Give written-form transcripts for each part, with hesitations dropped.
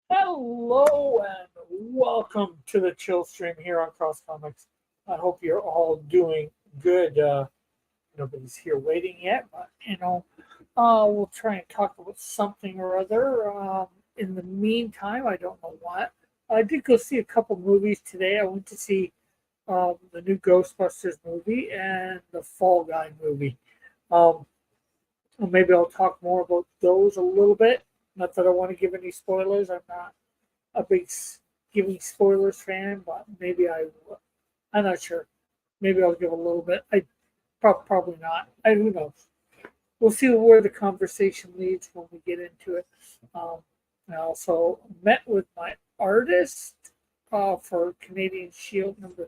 Hello and welcome to the chill stream here on Cross Comics. I hope you're all doing good. Nobody's here waiting yet, but we'll try and talk about something or other. In the meantime, I don't know what. I did go see a couple movies today. I went to see the new Ghostbusters movie and the Fall Guy movie. Um, Maybe I'll talk more about those a little bit. Not that I want to give any spoilers. I'm not a big giving spoilers fan, but maybe I will. I'm not sure. Maybe I'll give a little bit. I probably not. Who knows? We'll see where the conversation leads when we get into it. Um, I also met with my artist for Canadian Shield number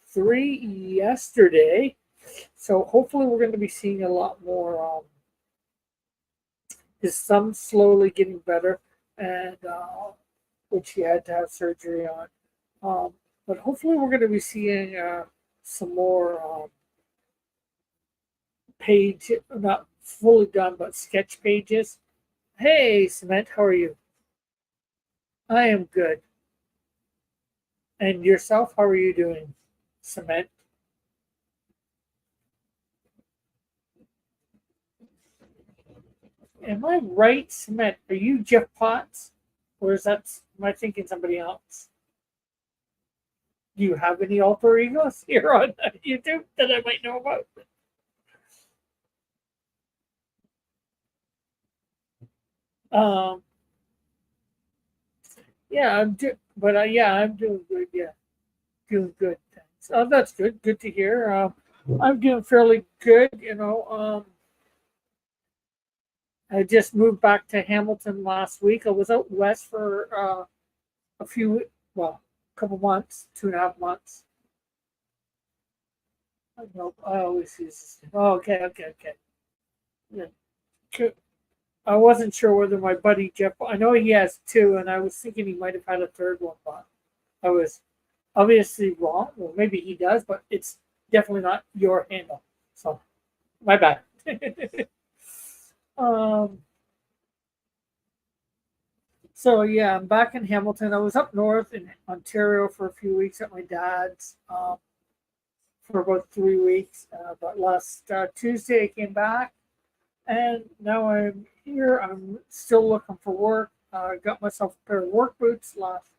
3 yesterday. So hopefully we're going to be seeing a lot more. His thumb slowly getting better, and which he had to have surgery on. But hopefully, we're going to be seeing some more page, not fully done, but sketch pages. Hey, Cement, how are you? I am good. And yourself, how are you doing, Cement? Am I right, Cement? Are you Jeff Potts? Or is that, am I thinking somebody else? Do you have any alter egos here on YouTube that I might know about? Um, yeah, I'm doing good. Yeah, doing good. Thanks. That's good. Good to hear. I'm doing fairly good. I just moved back to Hamilton last week. I was out west for a few, well, a couple months, 2.5 months. I know I always use this. Oh, okay. Yeah. I wasn't sure whether my buddy Jeff. I know he has two, and I was thinking he might have had a third one, but I was obviously wrong. Well, maybe he does, but it's definitely not your handle. So my bad. um. So yeah, I'm back in Hamilton. I was up north in Ontario for a few weeks at my dad's for about 3 weeks. But last Tuesday I came back, and now I'm here. I'm still looking for work. I got myself a pair of work boots last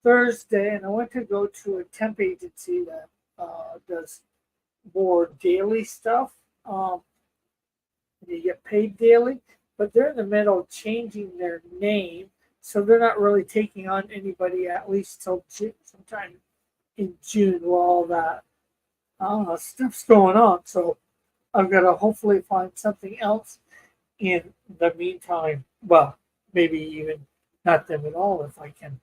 Thursday, and I went to go to a temp agency that does more daily stuff. You get paid daily, but they're in the middle of changing their name, so they're not really taking on anybody at least till June, sometime in June, while all that stuff's going on. So I've got to hopefully find something else in the meantime. Well, maybe even not them at all if I can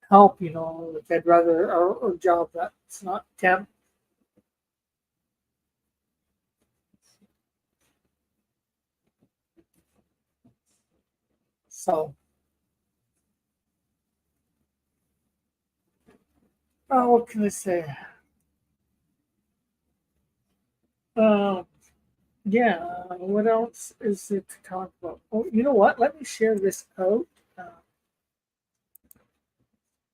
help. Like I'd rather a job that's not temp. So, what can I say? Um, Yeah, what else is it to talk about? Oh, you know what? Let me share this out. Uh,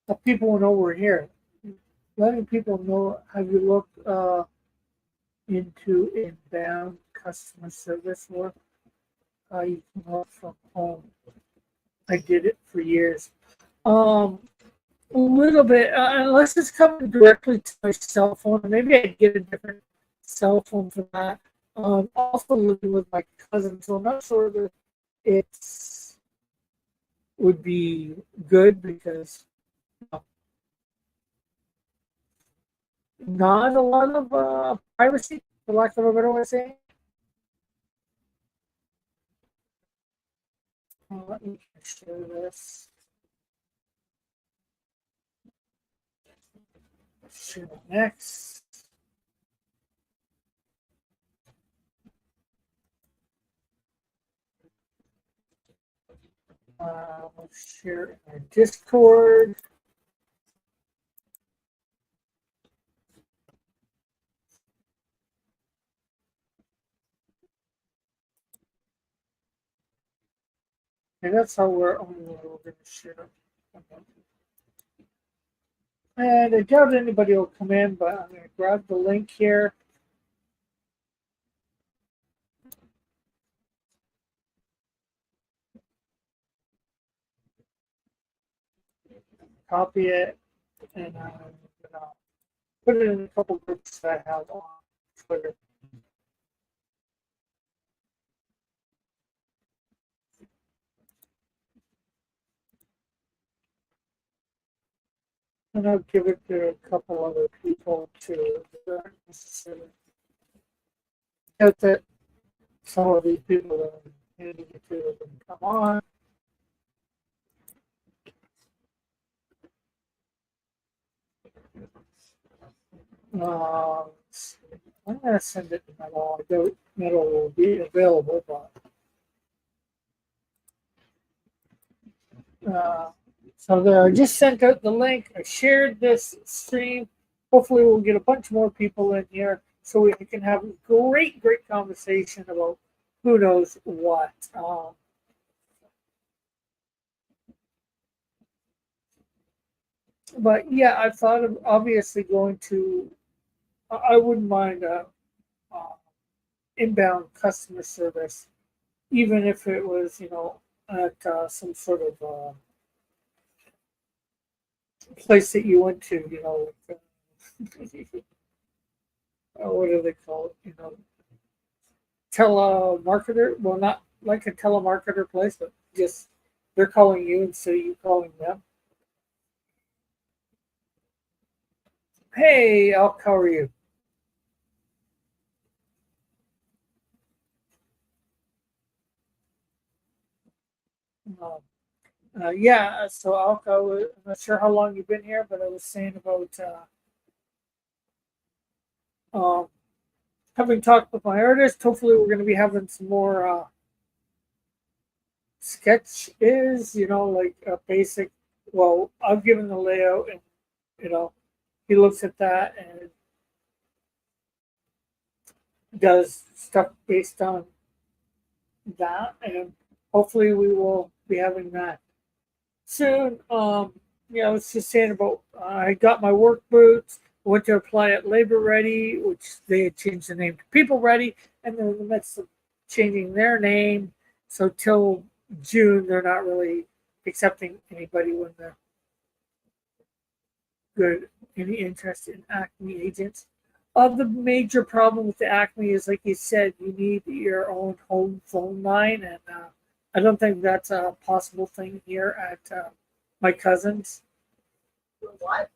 Let people know we're here. Letting people know, have you looked into inbound customer service work? You can work from home. I did it for years. Um, a little bit, unless it's coming directly to my cell phone. Maybe I'd get a different cell phone for that. Also living with my cousin, so I'm not sure that it's would be good because not a lot of privacy, for lack of a better way of saying. Let me share this. Share next. We'll share in our Discord. And that's how we're only going to share. And I doubt anybody will come in, but I'm going to grab the link here. Copy it, and I'm going to put it in a couple groups that I have on Twitter. And I'll give it to a couple other people too. Note that some of these people that I'm handing it to are going to come on. I'm going to send it to Metal. I doubt Metal will be available, but so there, I just sent out the link. I shared this stream. Hopefully, we'll get a bunch more people in here so we can have a great conversation about who knows what. But yeah, I thought of obviously going to. I wouldn't mind inbound customer service, even if it was, at some sort of place that you went to, what do they call it? Telemarketer. Well, not like a telemarketer place, but just they're calling you instead of you calling them. Hey, Al, how are you? Yeah, so Alco, I'm not sure how long you've been here, but I was saying about having talked with my artist. Hopefully, we're going to be having some more sketches, like a basic. Well, I've given the layout, and he looks at that and does stuff based on that, and hopefully, we will be having that soon. I was just saying about I got my work boots. Went to apply at Labor Ready, which they had changed the name to People Ready, and they're in the midst of changing their name. So till June, they're not really accepting anybody when they're good. Any interest in Acme agents? The major problem with the Acme is, like you said, you need your own home phone line, and I don't think that's a possible thing here at my cousin's. What?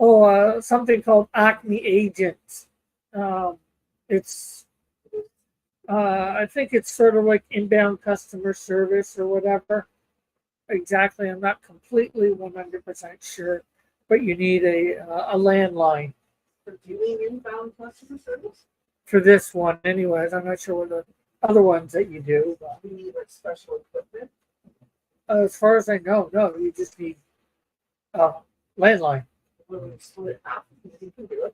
Oh, something called Acme Agents. It's, I think it's sort of like inbound customer service or whatever. Exactly, I'm not completely 100% sure, but you need a landline For doing inbound customer service? for this one, anyways. I'm not sure what the other ones that you do. But, You need like special equipment. as far as I know, no, you just need a landline. When we split up, you can do it.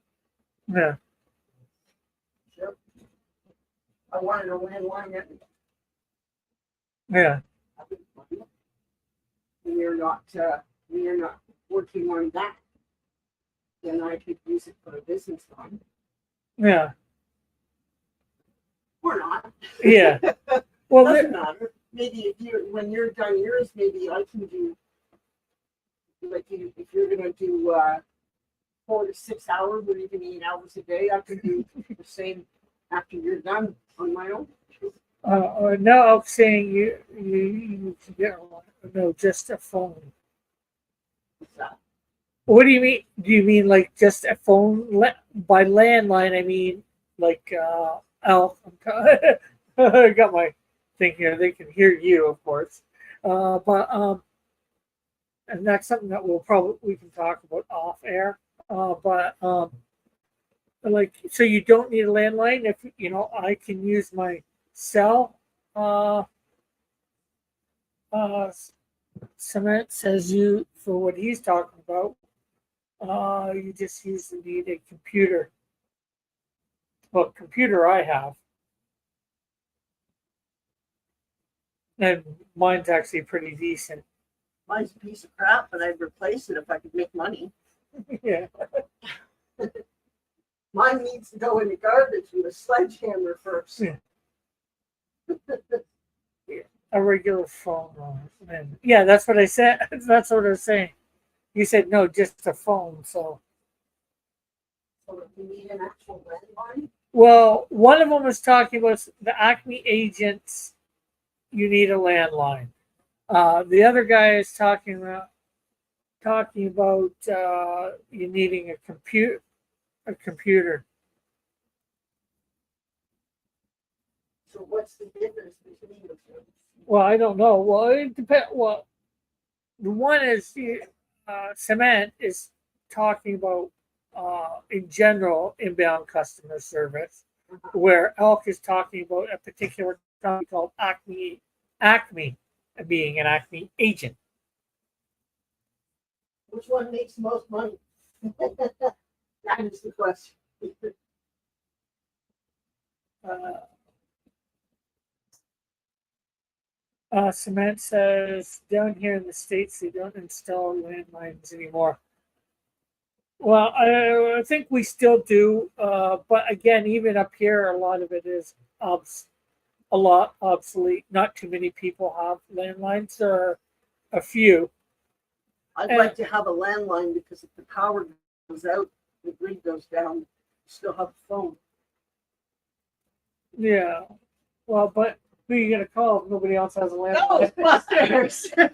Yeah. Sure. I wanted a landline at Yeah. when you're not working on that, then I could use it for a business line. Yeah. Or not. Yeah. Well, Doesn't matter. Maybe when you're done yours, maybe I can do like if you're gonna do 4 to 6 hours or even 8 hours a day, I could do the same after you're done on my own. no, I'm saying you can get one. No, just a phone. What's that? What do you mean? Do you mean like just a phone? By landline, I mean like Al. I got my thing here. They can hear you, of course. But and that's something that we can talk about off air. But like, so you don't need a landline if I can use my cell. Uh, Cement says you for what he's talking about. You just usually need a computer. Well, computer I have. And mine's actually pretty decent. Mine's a piece of crap, but I'd replace it if I could make money. Yeah. Mine needs to go in the garbage with a sledgehammer first. Yeah. A regular phone. And yeah, that's what I said. That's what I was saying. You said no, just a phone. So, So if you need an actual landline, well, one of them was talking about the Acme agents. You need a landline. The other guy is talking about you needing a computer. A computer. so what's the difference between the two? Well, I don't know. Well, it depends. Well, the one is Cement is talking about in general inbound customer service, where Elk is talking about a particular company called Acme being an Acme agent. Which one makes the most money? That is the question. Cement says down here in the States they don't install landlines anymore. Well, I think we still do, but again, even up here, a lot of it is a lot obsolete. Not too many people have landlines. There are a few. I'd like to have a landline because if the power goes out, the grid goes down, you still have a phone. Yeah. Well, but who are you gonna call if nobody else has a landline? Ghostbusters!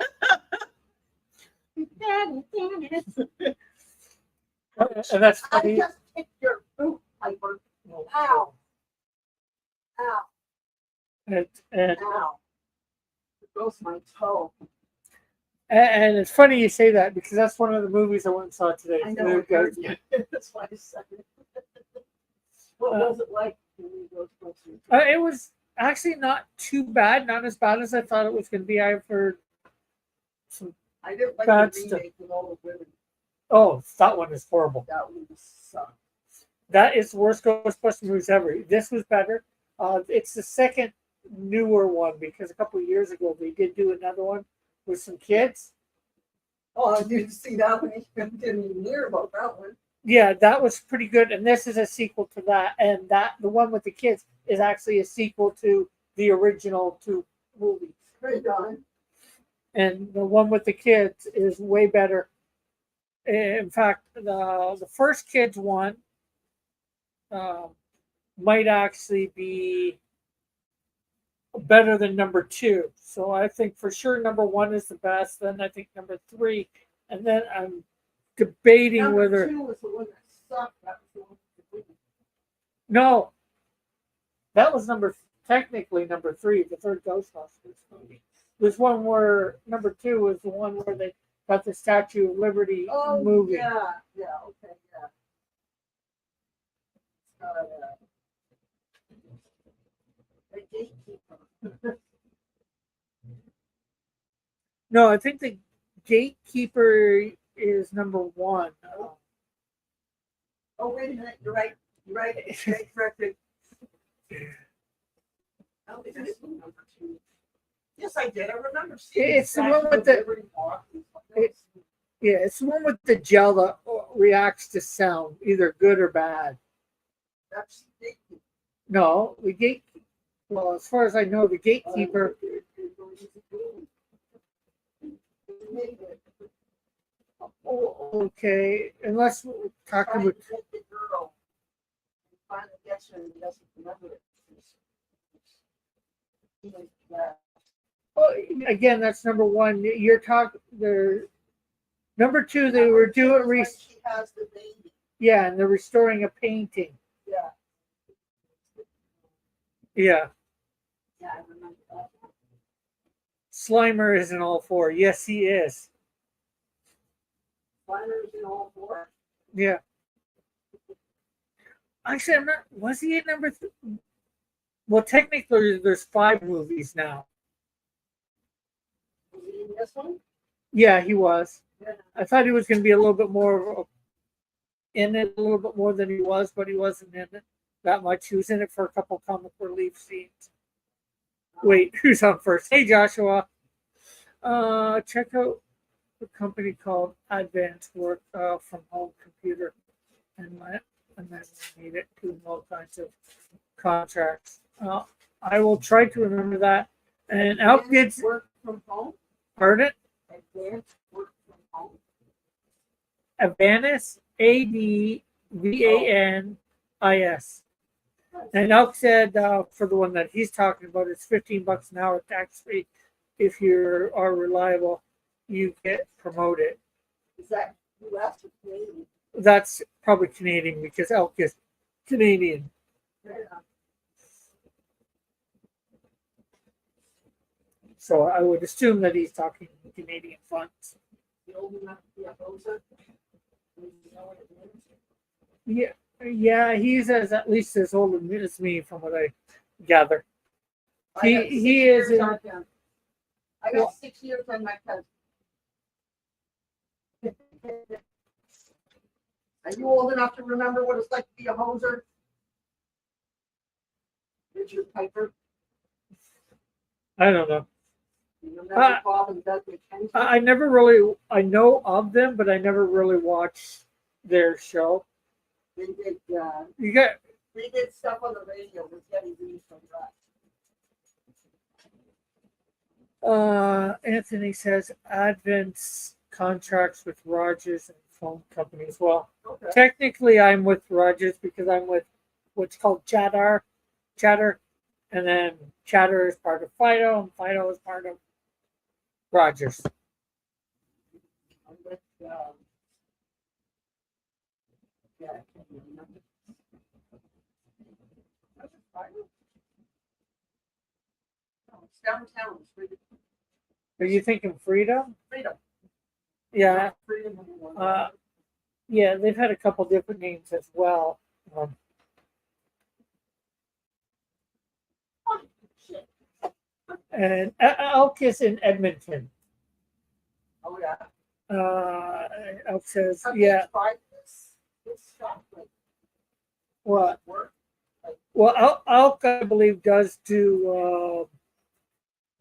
And that's I funny. just kicked your boot, Piper. Oh, Ow. Ow. And Ow. It goes my toe. and it's funny you say that because that's one of the movies I went and saw today. I know. That's why I said it. What was it like when you Ghostbusters? It was actually not too bad, not as bad as I thought it was going to be. I've heard some. I didn't like Bad the stuff. remake with all the women. Oh, that one is horrible. That one sucked. That is the worst Ghostbusters movies ever. This was better. It's the second newer one because a couple of years ago they did do another one with some kids. Oh, I didn't see that one. I didn't even hear about that one. Yeah, that was pretty good, and this is a sequel to that. And that the one with the kids is actually a sequel to the original two movies. Right on. And the one with the kids is way better. In fact, the first kids one might actually be better than number two. So I think for sure number one is the best. Then I think number three, and then I'm debating Number whether 2 was the one that sucked. That was the one with the women. no, that was technically number three, the third Ghostbusters movie. There's one where number two was the one where they got the Statue of Liberty movie. Yeah, okay, yeah. The Gatekeeper. No, I think the Gatekeeper is number one. Oh, wait a minute, you're right. You're right. Stay corrected. Oh, it is number 2. Yes, I did. I remember seeing It's the one with the Liberty Walk and stuff. yeah, it's the one with the gel that reacts to sound, either good or bad. That's the Gatekeeper. No, the gate. Well, as far as I know, the Gatekeeper. Oh, okay, unless we're talking about. Get the girl and finally gets her and he doesn't remember it. Well, again, that's number one. You're talking there. Number two, they were doing She has the baby. yeah, and they're restoring a painting. Yeah. Yeah, Yeah, I remember that. Slimer is in all four. Yes, he is. Finers in all 4. Yeah. Actually, I'm not. Was he at number? Well, technically, there's 5 movies now. Was he in this one? Yeah, he was. Yeah. I thought he was going to be a little bit more in it, a little bit more than he was, but he wasn't in it that much. He was in it for a couple comic relief scenes. Wait, who's on first? Hey, Joshua. Check out a company called Advanced Work from Home Computer, and then we need it doing all kinds of contracts. I will try to remember that. And out Advanced gets work from home. pardon. Advanced work from home. Advanis, ADVANIS. And Elk said for the one that he's talking about, it's $15 an hour tax free. If you are reliable, you get promoted. Is that U.S. or Canadian? That's probably Canadian because Elk is Canadian. Yeah. So I would assume that he's talking Canadian funds. You old enough to be a hoser? You know what it means? Yeah, he's at least as old as me, from what I gather. I got He 6 is years on him. I got Well- 6 years on my cousin. Are you old enough to remember what it's like to be a hoser? Richard Piper. I don't know. You remember Bob and Doug McKenzie? I never really, I know of them, but I never really watched their show. They did. You got They did stuff on the radio with Getty Reeves from that. Anthony says Advent's contracts with Rogers and phone companies. Well, Okay. technically I'm with Rogers because I'm with what's called Chatter, and then Chatter is part of Fido, and Fido is part of Rogers. I'm with, yeah, I can't remember. Was it Fido? No, it's downtown. It's Freedom. Are you thinking Freedom? Freedom. Yeah, Freedom. yeah, they've had a couple different names as well. Oh, shit. And Elk is in Edmonton. Oh, yeah. Elk says, Okay, yeah, try this stuff, like, what? work. Well, Elk, I believe, does do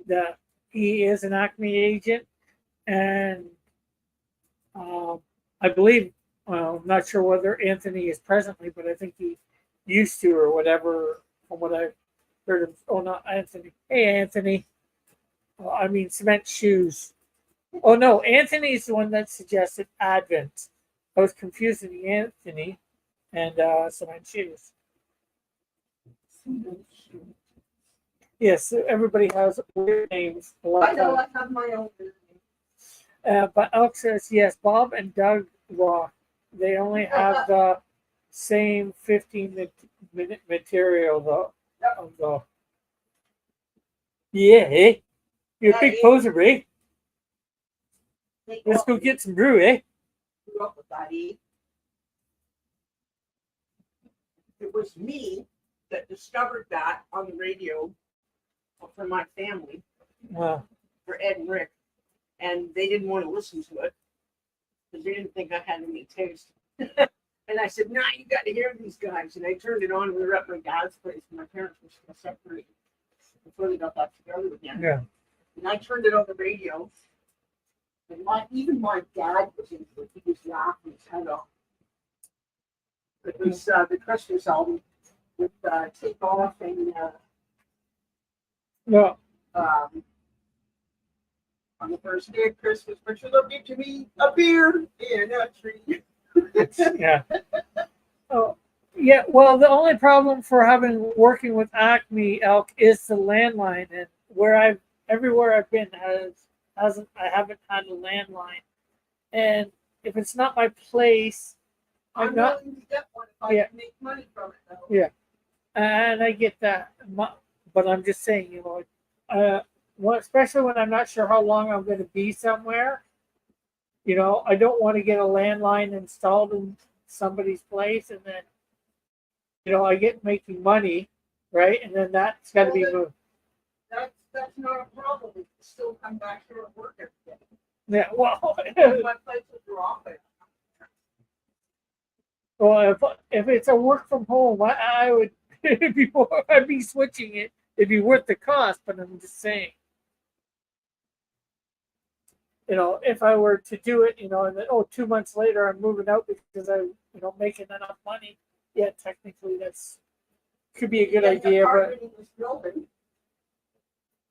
that. He is an Acme agent, and I believe, well, I'm not sure whether Anthony is presently, but I think he used to, or whatever, from what I've heard of. Oh, not Anthony. Hey, Anthony. I mean, cement shoes. Oh, no, Anthony's the one that suggested Advent. I was confusing the Anthony and cement shoes. Yes, everybody has weird names. A lot I of know times. I have my own business. But Elk says, yes, Bob and Doug Rock, they only have the same 15-minute material, though. Though. Yeah, eh? You're a big Yeah, poser, eh? They Let's go grew get some brew, eh? up with that, eh? It was me that discovered that on the radio for my family, Well, for Ed and Rick, and they didn't want to listen to it because they didn't think I had any taste. And I said, "Nah, you got to hear these guys." And I turned it on. We were at my dad's place. My parents were still separated before they got back together again. yeah. And I turned it on the radio. And even my dad was into it. He was laughing his head off. It was the Christmas album with Take Off and No, on the first day of Christmas, but you look into me, a beer in a tree. yeah. Oh, yeah. Well, the only problem for working with Acme Elk is the landline, and everywhere I've been I haven't had a landline, and if it's not my place, I'm not. willing to get one if I Yeah. can make money from it, though. Yeah. And I get that, but I'm just saying, especially when I'm not sure how long I'm going to be somewhere. I don't want to get a landline installed in somebody's place, and then, I get making money, right? And then that's got to be moved. That's not a problem. We can still come back here and work every day. Yeah. Well, My place will drop it. well, if it's a work from home, I would I'd be switching it it'd be worth the cost. But I'm just saying, if I were to do it, and then 2 months later I'm moving out because I, making enough money. Yeah, technically that's could be a good idea, but in this building.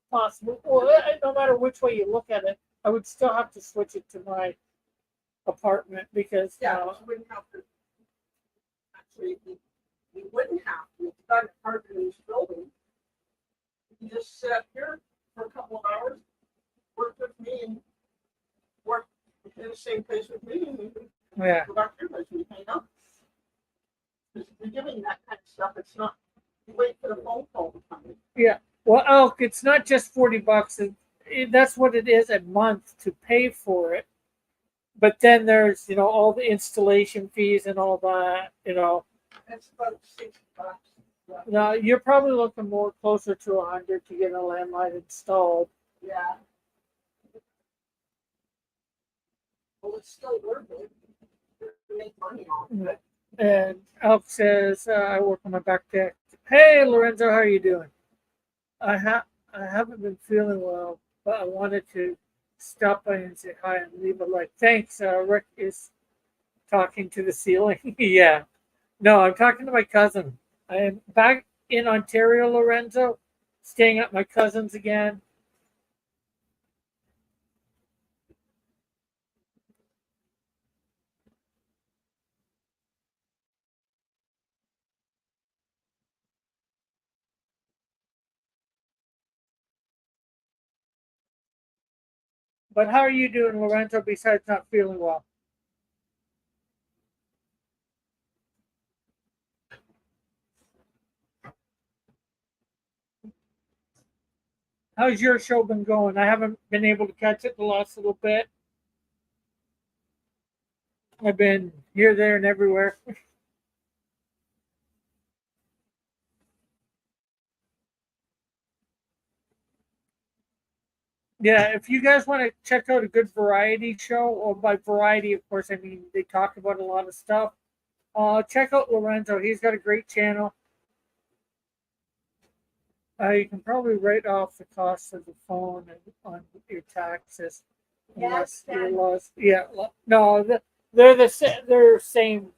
possible. Well, no matter which way you look at it, I would still have to switch it to my apartment because Yeah, you wouldn't have to. Actually, you wouldn't have to. If you got an apartment in this building, you can just sit here for a couple of hours, work with me, and work in the same place with me, and you can yeah. go back to your place and hang out. Because if you're doing that kind of stuff, it's not. You wait for the phone call to come in. Yeah. Well, Elk, it's not just $40. That's what it is a month to pay for it. But then there's, all the installation fees and all that, It's about $60. Now you're probably looking more closer to 100 to get a landline installed. Yeah. Well, it's still worth it. To make money on it. And Elk says, I work on my back deck. Hey, Lorenzo, how are you doing? I haven't been feeling well, but I wanted to stop by and say hi and leave a like. Thanks. Rick is talking to the ceiling. Yeah. No, I'm talking to my cousin. I am back in Ontario, Lorenzo, staying at my cousin's again. But how are you doing, Lorenzo, besides not feeling well? How's your show been going? I haven't been able to catch it the last little bit. I've been here, there, and everywhere. Yeah, if you guys want to check out a good variety show, or by variety, of course, I mean they talk about a lot of stuff. Check out Lorenzo. He's got a great channel. You can probably write off the cost of the phone and on your taxes, unless you're lost. Yeah, no, they're same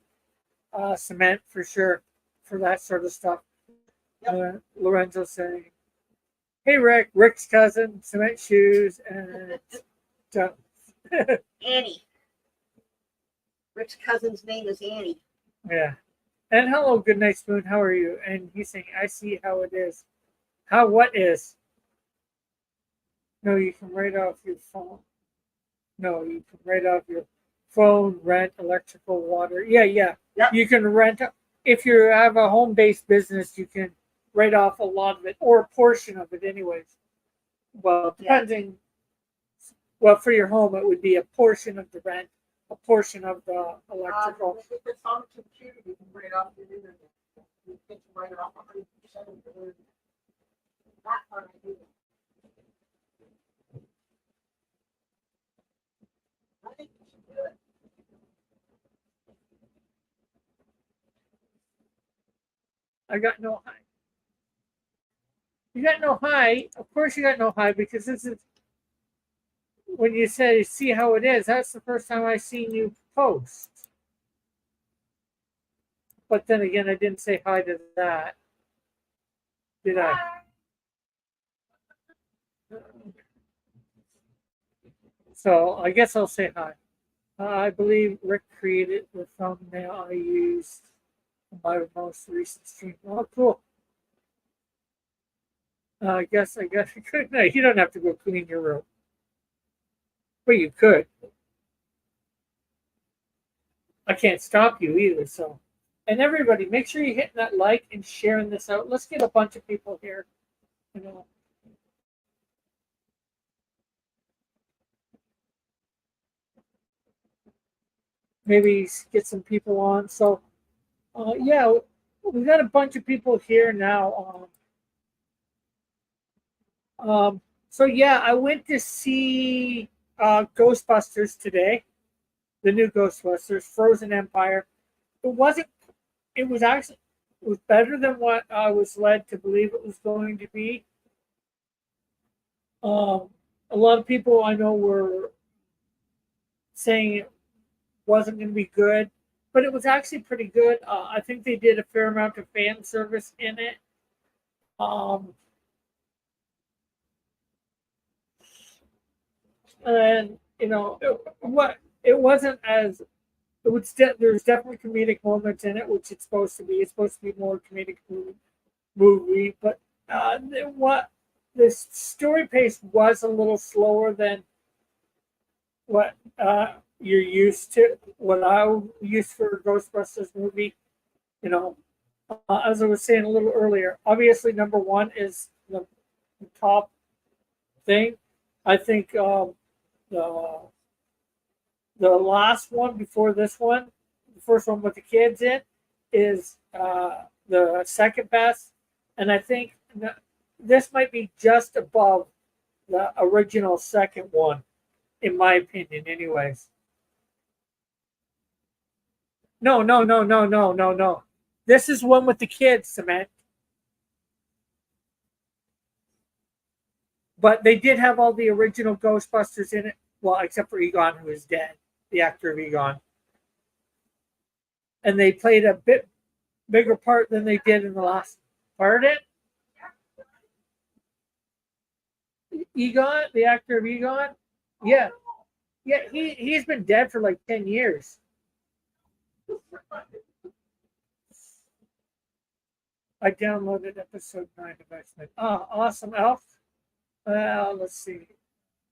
cement for sure for that sort of stuff. Lorenzo saying, "Hey Rick's cousin, cement shoes and stuff." Annie. Rick's cousin's name is Annie. Yeah. And hello, good night, Spoon. How are you? And he's saying, I see how it is. How what is? No, you can write off your phone. No, you can write off your phone, rent, electrical, water. Yeah. Yep. You can rent. If you have a home-based business, you can write off a lot of it or a portion of it, anyways. Well, depending. Well, for your home, it would be a portion of the rent, a portion of the electrical. If it's on the computer, you can write off your internet. You can write it off 100% of the that part I do. I think you should do it. I got no high. You got no high. Of course, you got no high because this is when you say see how it is. That's the first time I seen you post. But then again, I didn't say hi to that, did I? So I guess I'll say hi. I believe Rick created the thumbnail I used in my most recent stream. Oh, cool. I guess I could. No, you don't have to go clean your room. But you could. I can't stop you either. So, and everybody, make sure you're hitting that like and sharing this out. Let's get a bunch of people here. Maybe get some people on. So, yeah, we got a bunch of people here now. So yeah, I went to see Ghostbusters today, the new Ghostbusters, Frozen Empire. It was actually It was better than what I was led to believe it was going to be. A lot of people I know were saying it wasn't going to be good, but it was actually pretty good. I think they did a fair amount of fan service in it. Um, and it wasn't as it would there's definitely comedic moments in it, which it's supposed to be. It's supposed to be more comedic movie, but what the story pace was a little slower than what you're used to, what I used for a Ghostbusters movie. You know, as I was saying a little earlier, obviously number one is the top thing. I think the the last one before this one, the first one with the kids in, is the second best, and I think this might be just above the original second one, in my opinion. Anyways, no, no, no, no, no, no, no. This is one with the kids, Cement. But they did have all the original Ghostbusters in it. Well, except for Egon, who is dead, the actor of Egon. And they played a bit bigger part than they did in the last part of it. Egon, the actor of Egon, yeah, yeah, he's been dead for like 10 years. I downloaded episode 9 of X-Men. Oh, awesome, Elf. Let's see.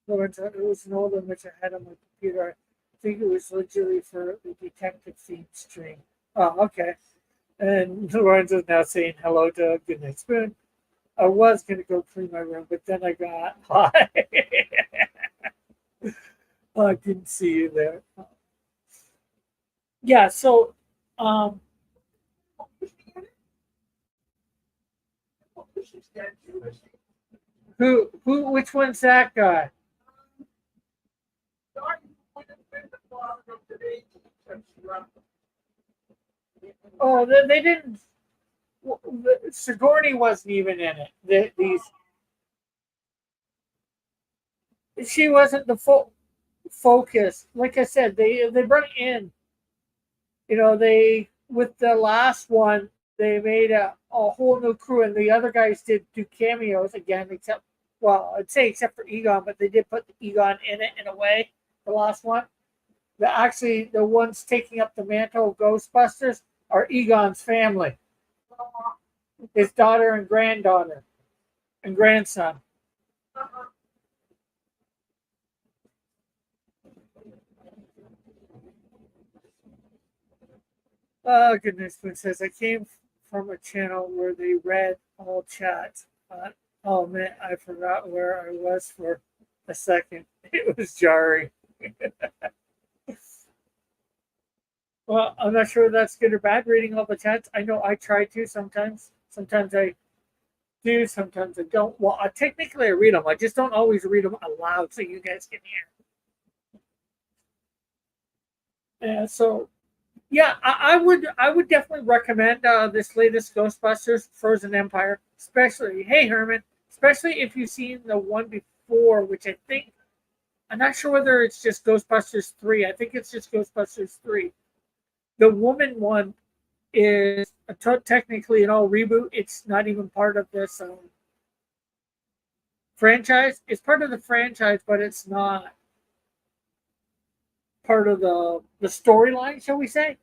It was an older which I had on my computer. I think it was literally for the detective theme stream. Oh, okay. And Lorenzo's now saying hello to Goodnight Spoon. I was going to go clean my room, but then I got high. Oh, I didn't see you there. Yeah, so which one's that guy? Oh, they didn't. Sigourney wasn't even in it. She wasn't the focus. Like I said, they brought in. They with the last one they made a whole new crew, and the other guys did do cameos again, except I'd say except for Egon, but they did put Egon in it in a way. The last one, the ones taking up the mantle of Ghostbusters are Egon's family, his daughter and granddaughter and grandson. Oh, goodness, it says I came from a channel where they read all chats. Oh man, I forgot where I was for a second. It was jarring. Well, I'm not sure if that's good or bad, reading all the chats. I know I try to sometimes. Sometimes I do, sometimes I don't. Well, technically I read them. I just don't always read them aloud so you guys can hear. And so, yeah, I would definitely recommend this latest Ghostbusters Frozen Empire, especially. Hey, Herman, especially if you've seen the one before, which I'm not sure whether it's just Ghostbusters 3. I think it's just Ghostbusters 3. The woman one is technically an all reboot. It's not even part of this franchise. It's part of the franchise, but it's not part of the storyline, shall we say?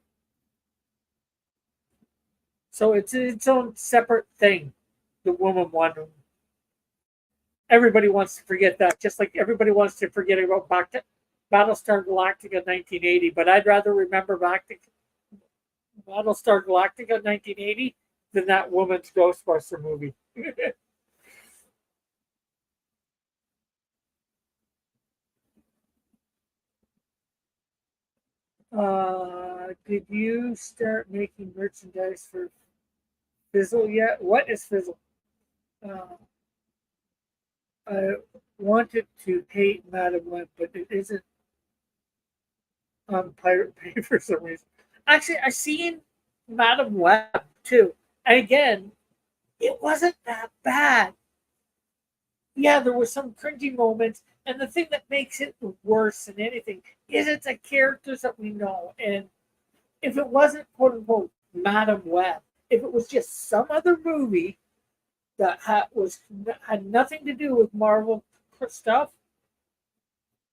So it's its own separate thing. The woman one. Everybody wants to forget that, just like everybody wants to forget about Battlestar Galactica 1980. But I'd rather remember Battlestar Galactica 1980 than that woman's Ghostbuster movie. Did you start making merchandise for Fizzle yet? What is Fizzle? I wanted to hate Madam Web, but it isn't on Pirate Bay for some reason. Actually, I've seen Madam Web too, And again, it wasn't that bad. Yeah, there were some cringy moments, and the thing that makes it worse than anything is it's the characters that we know. And if it wasn't quote unquote Madam Web, if it was just some other movie that had nothing to do with Marvel stuff,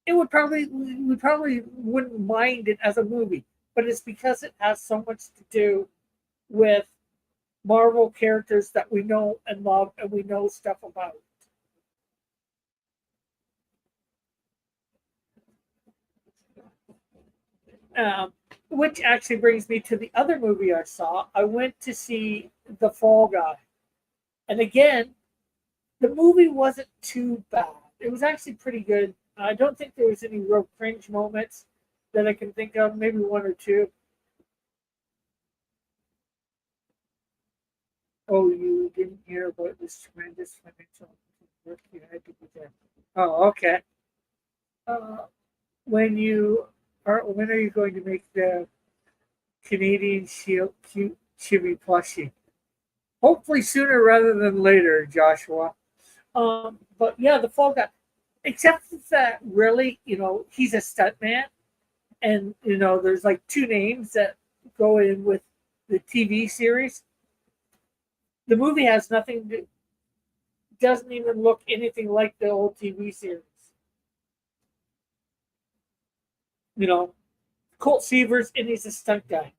it would probably we probably wouldn't mind it as a movie. But it's because it has so much to do with Marvel characters that we know and love and we know stuff about. Which actually brings me to the other movie I saw. I went to see The Fall Guy. And again, the movie wasn't too bad. It was actually pretty good. I don't think there was any real cringe moments that I can think of, maybe one or two. Oh, you didn't hear about this tremendous financial work you had to do there. Oh, okay. Uh, when are you going to make the Canadian Shield cute chibi plushie? Hopefully sooner rather than later, Joshua. But yeah, the Fall Guy. Except that really, he's a stuntman, and there's like two names that go in with the TV series. The movie has nothing to, doesn't even look anything like the old TV series. Colt Seavers, and he's a stunt guy.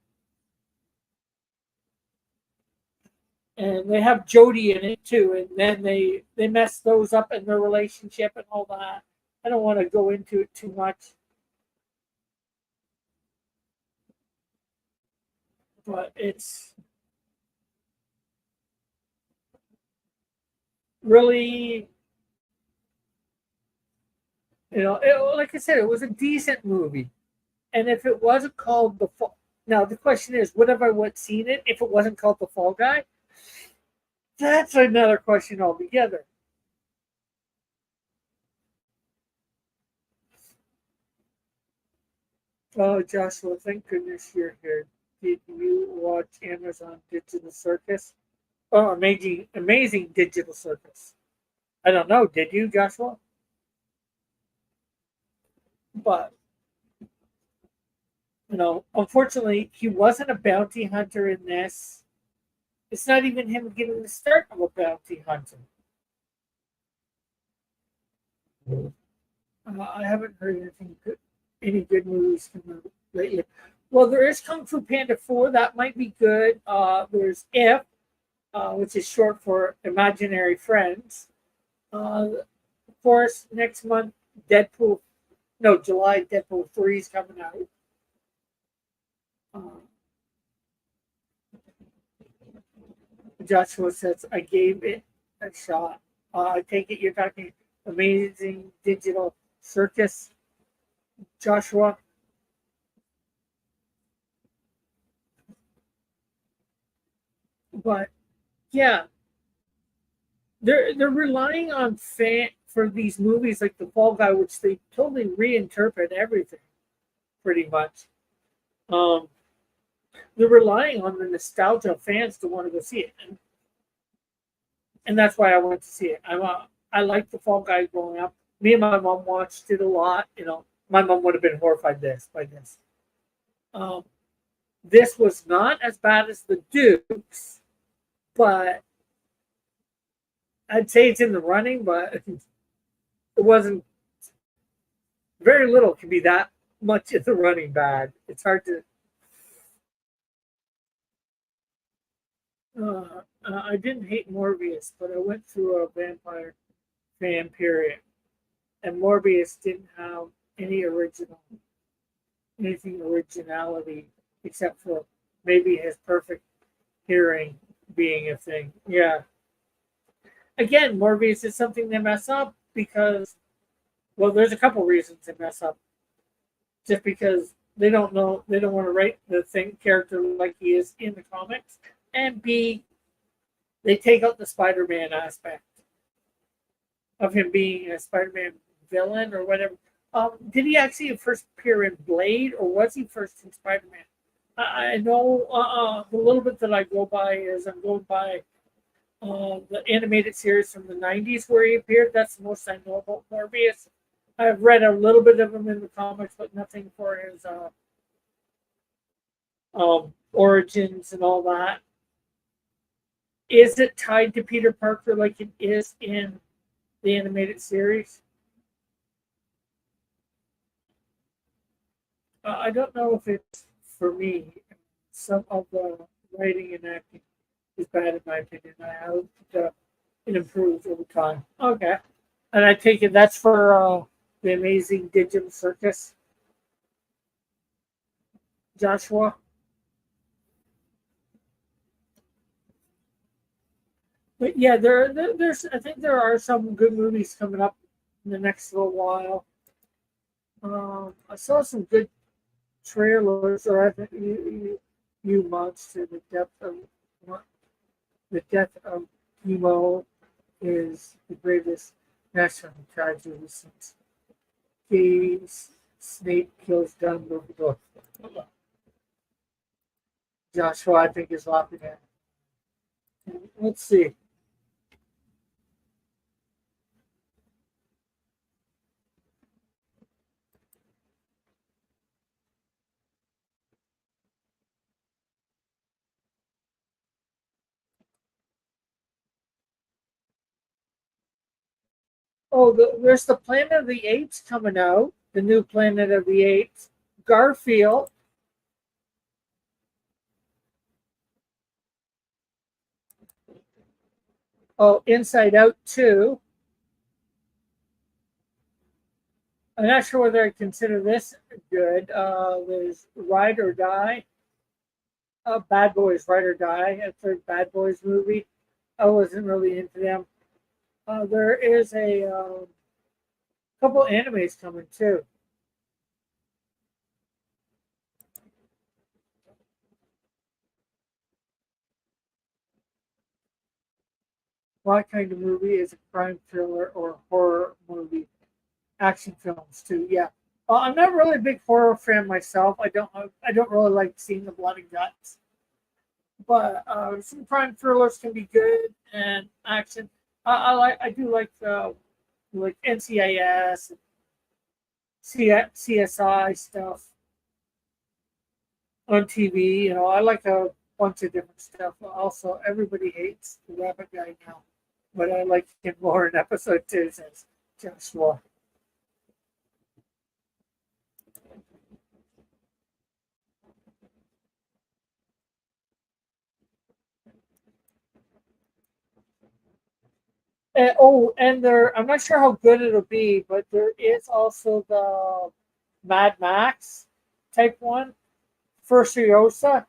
And they have Jody in it too, and then they mess those up in their relationship and all that. I don't want to go into it too much, but it's really, like I said, it was a decent movie. And if it wasn't called the Fall, now the question is, would have I seen it if it wasn't called The Fall Guy? That's another question altogether. Oh, Joshua, thank goodness you're here. Did you watch Amazon Digital Circus? Oh, amazing Digital Circus. I don't know. Did you, Joshua? But unfortunately, he wasn't a bounty hunter in this. It's not even him getting the start of a bounty hunter. I haven't heard any good movies from lately. Well, there is Kung Fu Panda 4. That might be good. There's If, which is short for Imaginary Friends. Of course, next month, July, Deadpool 3 is coming out. Joshua says, I gave it a shot. I take it you're talking amazing digital circus, Joshua. But yeah, they're relying on fan for these movies like The Fall Guy, which they totally reinterpret everything, pretty much. Um, they're relying on the nostalgia of fans to want to go see it, and that's why I went to see it. I liked The Fall Guy growing up. Me and my mom watched it a lot. My mom would have been horrified by this. Um, this was not as bad as The Dukes, but I'd say it's in the running, but it wasn't. Very little can be that much in the running bad. It's hard to. I didn't hate Morbius, but I went through a vampire fan period, and Morbius didn't have anything originality except for maybe his perfect hearing being a thing. Yeah. Again, Morbius is something they mess up because, well, there's a couple reasons they mess up. Just because they don't want to write the character like he is in the comics, and B, they take out the Spider-Man aspect of him being a Spider-Man villain or whatever. Did he actually first appear in Blade, or was he first in Spider-Man? I know the little bit that I go by is I'm going by the animated series from the 90s where he appeared. That's the most I know about Morbius. I've read a little bit of him in the comics, but nothing for his origins and all that. Is it tied to Peter Parker like it is in the animated series? I don't know if it's for me. Some of the writing and acting is bad in my opinion. I hope it improves over time. Okay, and I take it that's for the Amazing Digim Circus, Joshua. But yeah, there's I think there are some good movies coming up in the next little while. I saw some good trailers, or I think you monster, the death of Emo is the greatest national tragedy since Snape kills Dumbledore. Joshua, I think, is laughing at. Let's see. Oh, there's the Planet of the Apes coming out. The new Planet of the Apes. Garfield. Oh, Inside Out 2. I'm not sure whether I consider this good. There's Ride or Die. Bad Boys, Ride or Die. A third Bad Boys movie. I wasn't really into them. There is a couple animes coming too. What kind of movie is a crime thriller or horror movie? Action films too. Yeah. I'm not really a big horror fan myself. I don't really like seeing the blood and guts. But some crime thrillers can be good and action. I do like NCIS, CSI stuff on TV. I like a bunch of different stuff. Also, everybody hates the rabbit guy now, but I like him more in episode 2 since Joshua. And I'm not sure how good it'll be, but there is also the Mad Max type one, Furiosa.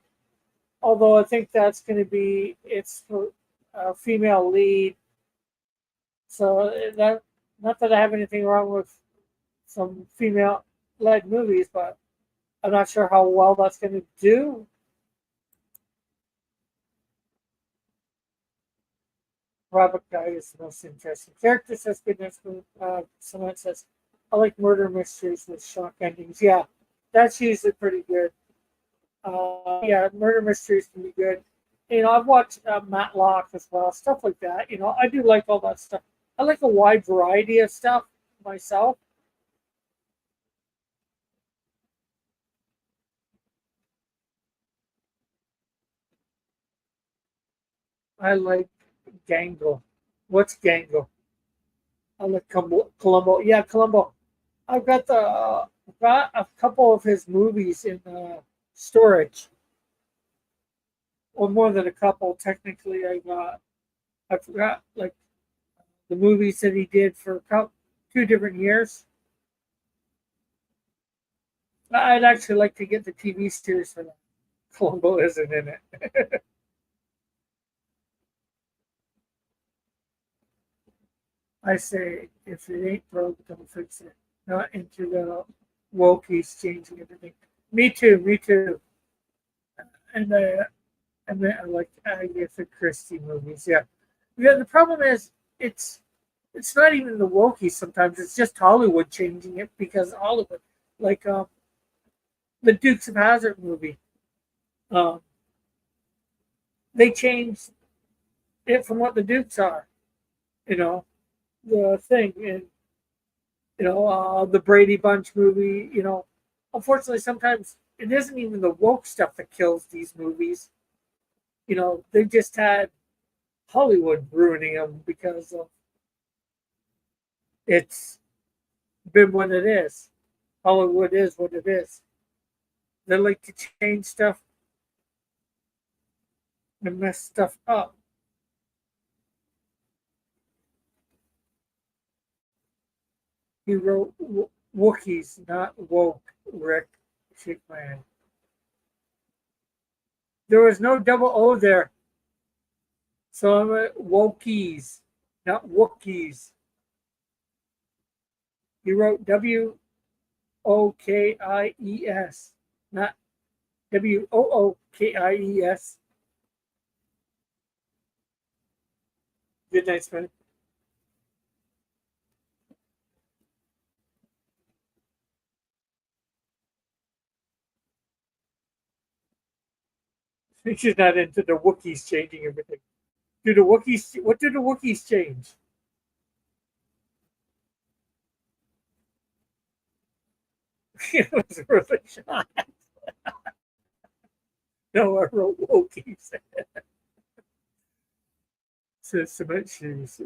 Although I think that's going to be it's for a female lead. So that not that I have anything wrong with some female led movies, but I'm not sure how well that's going to do. Robert Guy is the most interesting character, says goodness. Someone says, I like murder mysteries with shock endings. Yeah, that's usually pretty good. Yeah, murder mysteries can be good. I've watched Matlock as well, stuff like that. I do like all that stuff. I like a wide variety of stuff myself. I like Gangle. What's Gangle? I like Columbo. Yeah, Columbo. I've got a couple of his movies in storage, or more than a couple. Technically, I forgot like the movies that he did for 2 different years. I'd actually like to get the TV series for that. Columbo isn't in it. I say, if it ain't broke, don't fix it. Not into the wokies changing everything. Me too, me too. And I like Agatha Christie movies. Yeah, yeah. The problem is, it's it's not even the wokies. Sometimes it's just Hollywood changing it because Hollywood, like the Dukes of Hazzard movie. Um, they changed it from what the Dukes are, you know, the thing. And, the Brady Bunch movie, unfortunately, sometimes it isn't even the woke stuff that kills these movies. They just had Hollywood ruining them because of it's been what it is. Hollywood is what it is. They like to change stuff and mess stuff up. He wrote Wookiees, not woke, Rick Schickman. There was no double O there. So I'm at Wokies, not Wookiees. He wrote Wokies, not Wookis. Good night, Smith. She's not into the Wookiees changing everything. What do the Wookiees change? It was really shot. No, I wrote Wokies. So cement shoes.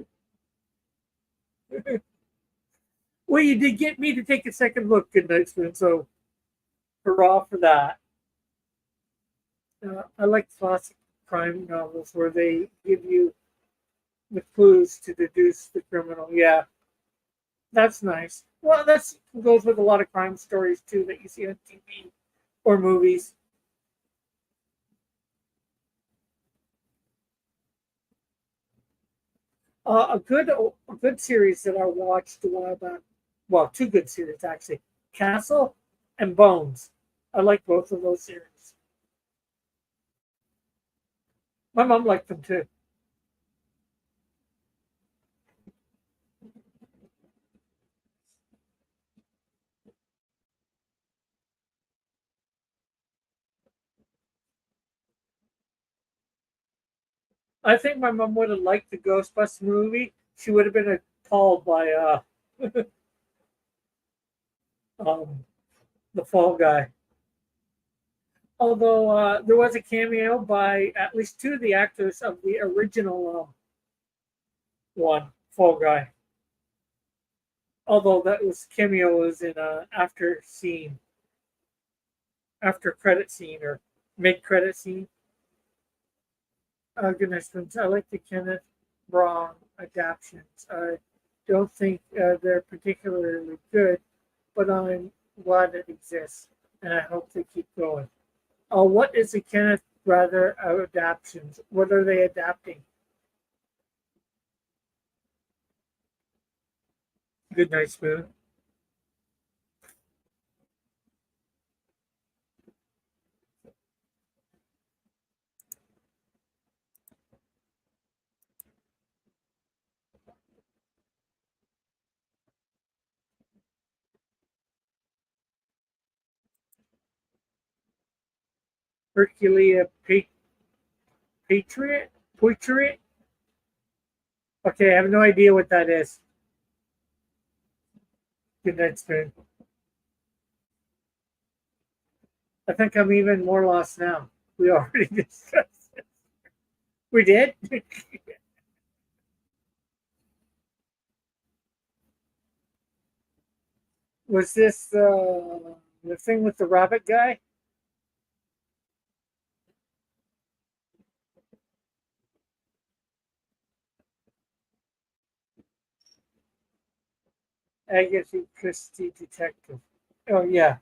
Well, you did get me to take a second look, good night, Spoon. So hurrah for that. I like classic crime novels where they give you the clues to deduce the criminal. Yeah, that's nice. Well, that's goes with a lot of crime stories too that you see on TV or movies. A good series that I watched a while back. Well, two good series actually. Castle and Bones. I like both of those series. My mom liked them too. I think my mom would have liked the Ghostbusters movie. She would have been appalled by um, the Fall Guy. Although there was a cameo by at least two of the actors of the original one, Fall Guy. Although that was cameo was in a after credit scene or mid credit scene. Goodness, I like the Kenneth Branagh adaptations. I don't think they're particularly good, but I'm glad it exists, and I hope they keep going. What is the Kenneth Branagh adaptations? What are they adapting? Good night, Spoon. Herculea Patriot? Patriot? Okay, I have no idea what that is. Good night, Spoon. I think I'm even more lost now. We already discussed it. We did? Was this the thing with the rabbit guy? Agatha Christie detective. Oh yeah,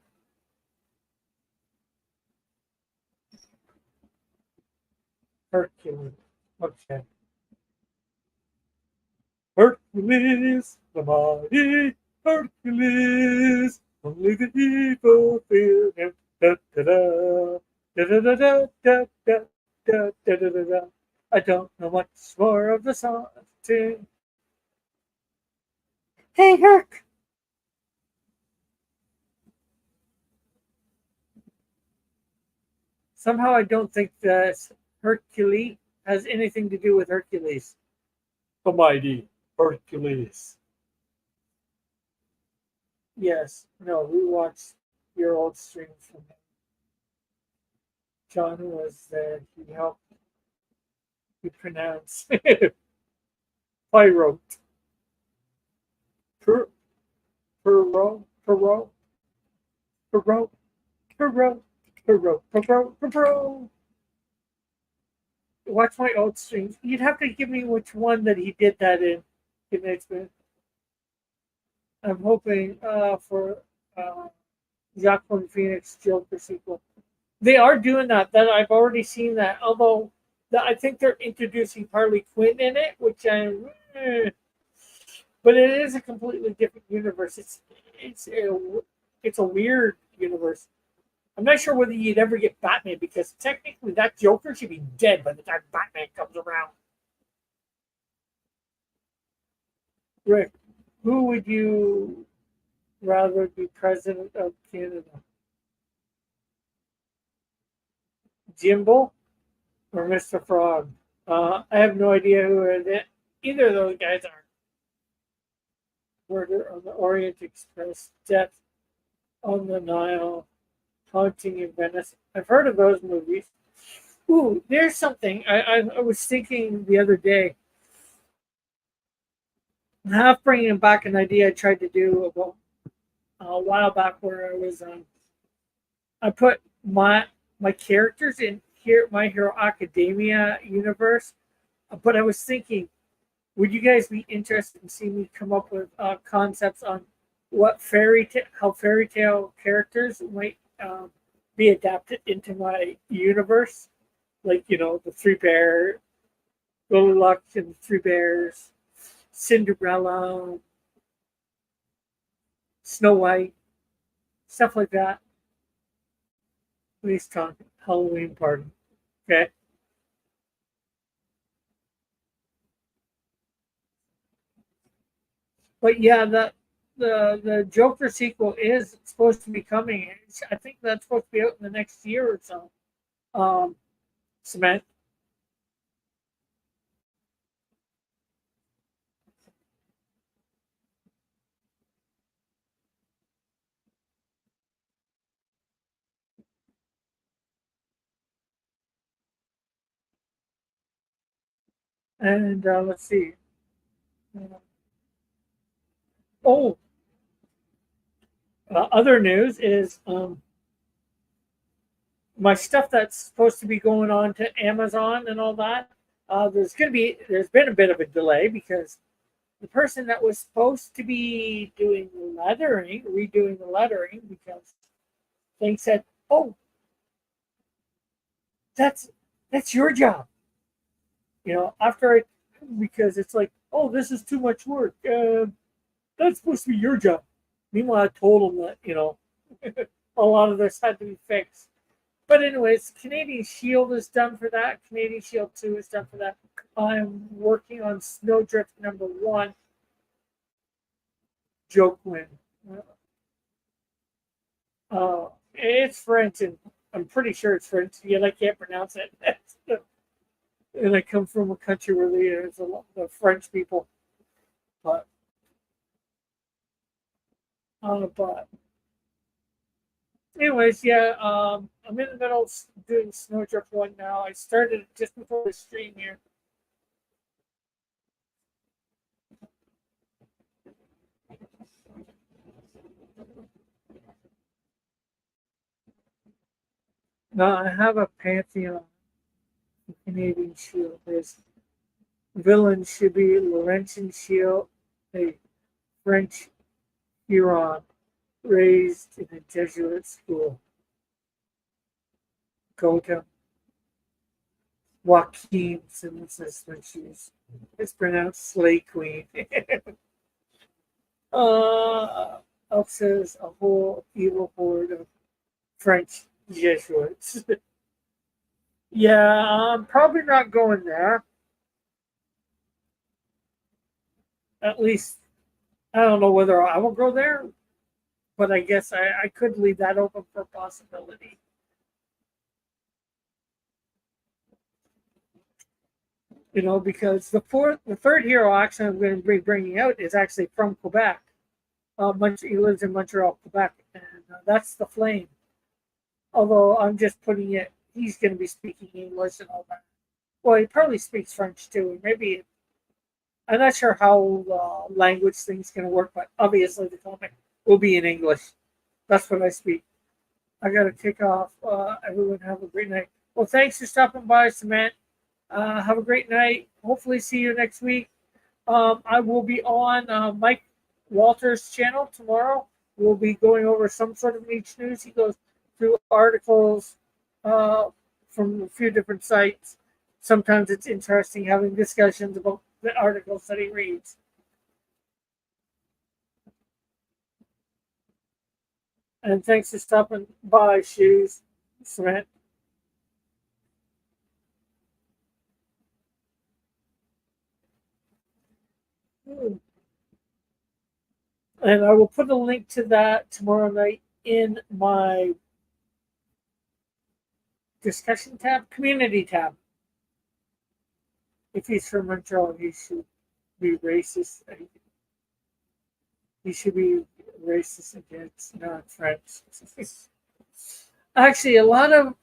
Hercules. Okay. Hercules, the mighty Hercules. Only the evil fear him. Da, da, da, da, da, da, da, da, da, da, da, da, da, da. I don't know much more of the song. Hey, Herc. Somehow I don't think that Hercules has anything to do with Hercules. The mighty Hercules. Yes, no, we watched your old stream from him. John was there. He helped you pronounce Pyro. Per, Perot, Perot, Perot, Perot, Perot, Perot, Perot. Watch my old streams. You'd have to give me which one that he did that in. I'm hoping for Joaquin Phoenix Joker sequel. They are doing that. That I've already seen that. Although I think they're introducing Harley Quinn in it, which but it is a completely different universe. It's a weird universe. I'm not sure whether you'd ever get Batman because technically that Joker should be dead by the time Batman comes around. Rick, who would you rather be president of Canada? Jimbo or Mr. Frog? I have no idea who either of those guys are. Murder on the Orient Express, Death on the Nile, Haunting in Venice. I've heard of those movies. Ooh, there's something I was thinking the other day. I'm half bringing back an idea I tried to do about a while back where I put my characters in here My Hero Academia universe, but I was thinking, would you guys be interested in seeing me come up with concepts on what how fairy tale characters might be adapted into my universe? Like, the Three Bears, Goldilocks and the Three Bears, Cinderella, Snow White, stuff like that. Please talk Halloween party. Okay. But yeah, the Joker sequel is supposed to be coming. I think that's supposed to be out in the next year or so. Cement. And let's see. Oh, other news is my stuff that's supposed to be going on to Amazon and all that. There's been a bit of a delay because the person that was supposed to be redoing the lettering, because they said, "Oh, that's your job." Because it's like, "Oh, this is too much work. That's supposed to be your job." Meanwhile, I told them that a lot of this had to be fixed. But anyways, Canadian Shield is done for that. Canadian Shield 2 is done for that. I'm working on Snowdrift #1. Joke win. It's French, and I'm pretty sure it's French, yet I can't pronounce it. And I come from a country where there's a lot of French people. But anyways, yeah, I'm in the middle of doing Snowdrift 1 now. I started just before the stream here. Now I have a pantheon of Canadian Shield. There's villain should be Laurentian Shield, a French Huron raised in a Jesuit school. Gota. Joaquin says when it's pronounced Slay Queen. Elk says a whole evil horde of French Jesuits. Yeah, I'm probably not going there. At least, I don't know whether I will go there, but I guess I could leave that open for possibility. because the third hero actually I'm going to be bringing out is actually from Quebec. He lives in Montreal, Quebec, and that's the Flame. Although I'm just putting it, he's going to be speaking English and all that. Well, he probably speaks French too, and maybe I'm not sure how language things going to work, but obviously the comic will be in English. That's what I speak. I got to kick off. Everyone have a great night. Well, thanks for stopping by, Cement. Have a great night. Hopefully, see you next week. I will be on Mike Walters' channel tomorrow. We'll be going over some sort of niche news. He goes through articles from a few different sites. Sometimes it's interesting having discussions about the articles that he reads. And thanks for stopping by, Shoes, Cement. And I will put a link to that tomorrow night in my discussion tab, community tab. If he's from Montreal, he should be racist. He should be racist against non-French. Actually, a lot of,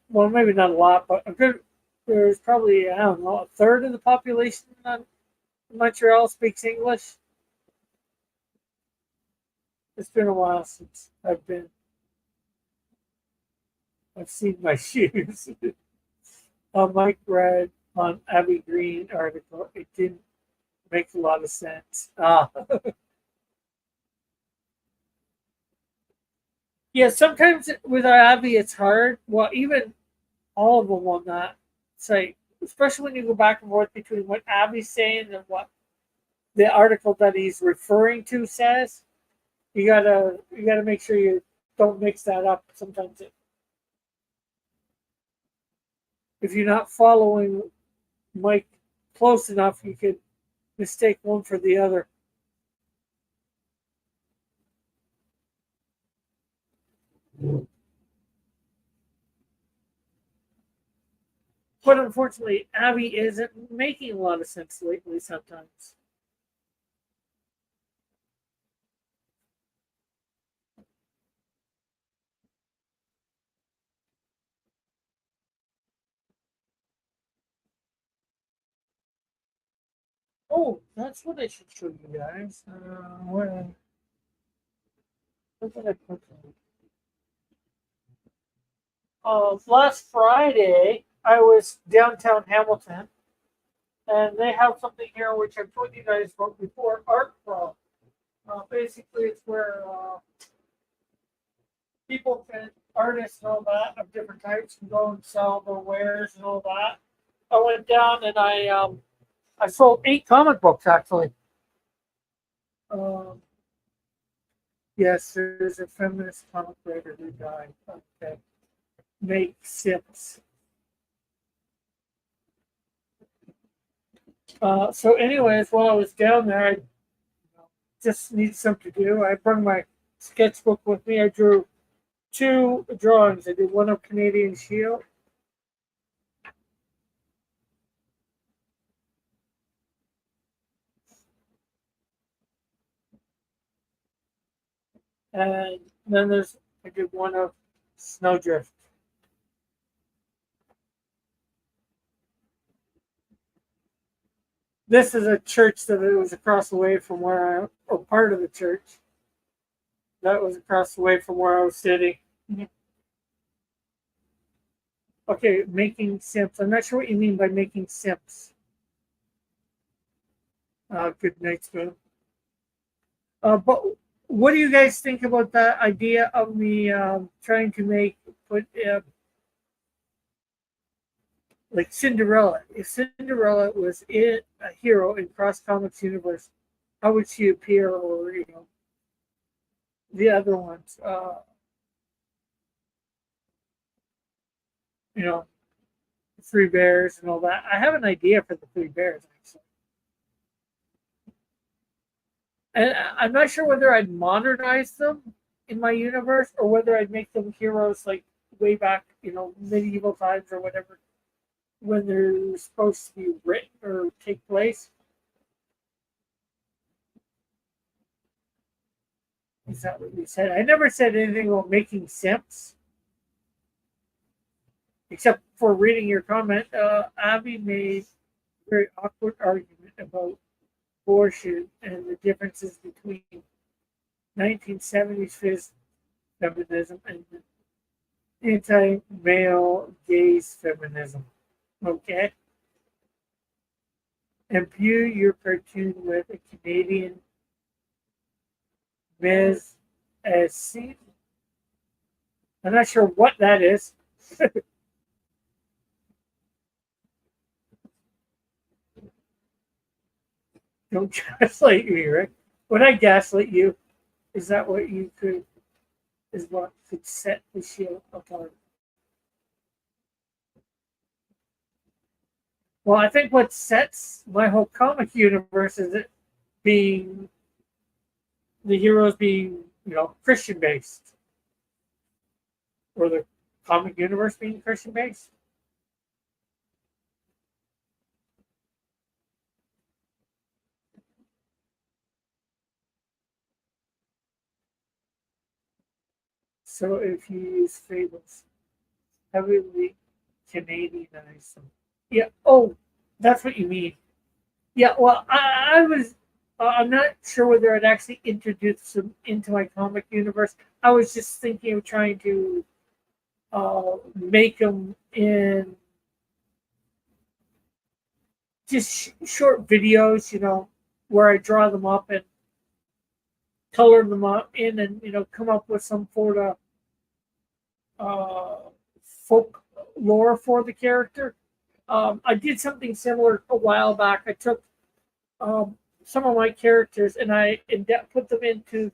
well, maybe not a lot, but there's probably, I don't know, a third of the population in Montreal speaks English. It's been a while since I've seen my shoes. Mike read on Abby Green article. It didn't make a lot of sense. Yeah, sometimes with Abby it's hard. Well, even all of them on that site, especially when you go back and forth between what Abby's saying and what the article that he's referring to says. You gotta make sure you don't mix that up. Sometimes if you're not following Mike close enough, you could mistake one for the other. But unfortunately, Abby isn't making a lot of sense lately sometimes. Oh, that's what I should show you guys. Where did I put them? Last Friday, I was downtown Hamilton, and they have something here which I've told you guys about before, Art Pro. Basically, it's where people can, artists and all that of different types, can go and sell their wares and all that. I went down and I sold 8 comic books actually. Yes, there's a feminist comic writer who died. Okay. Make Sips. So anyways, while I was down there, I just needed something to do. I brought my sketchbook with me. I drew 2 drawings. I did one of Canadian Shield. And then I did one of Snowdrift. This is a church that it was across the way from or part of the church that was across the way from where I was sitting. Okay, making simps. I'm not sure what you mean by making simps. Good night, Spoon. But what do you guys think about that idea of me trying to put like Cinderella? If Cinderella was a hero in Cross Comics universe, how would she appear? Or the other ones, Three Bears and all that. I have an idea for the Three Bears actually. And I'm not sure whether I'd modernize them in my universe or whether I'd make them heroes like way back, medieval times or whatever when they're supposed to be written or take place. Is that what you said? I never said anything about making simps, except for reading your comment. Abby made a very awkward argument about abortion and the differences between 1970s feminism and anti-male gaze feminism. Okay? Imbue your cartoon with a Canadian mise en scene. I'm not sure what that is. Don't gaslight me, Rick. When I gaslight you, is that what you could, is what could set the shield apart? Well, I think what sets my whole comic universe is it being the heroes being, Christian based, or the comic universe being Christian based. So if you use fables, heavily Canadianize them. Yeah. Oh, that's what you mean. Yeah. Well, I was. I'm not sure whether I'd actually introduce them into my comic universe. I was just thinking of trying to make them in just short videos, where I draw them up and color them up in, and come up with some sort of folk lore for the character. I did something similar a while back. I took some of my characters and I put them into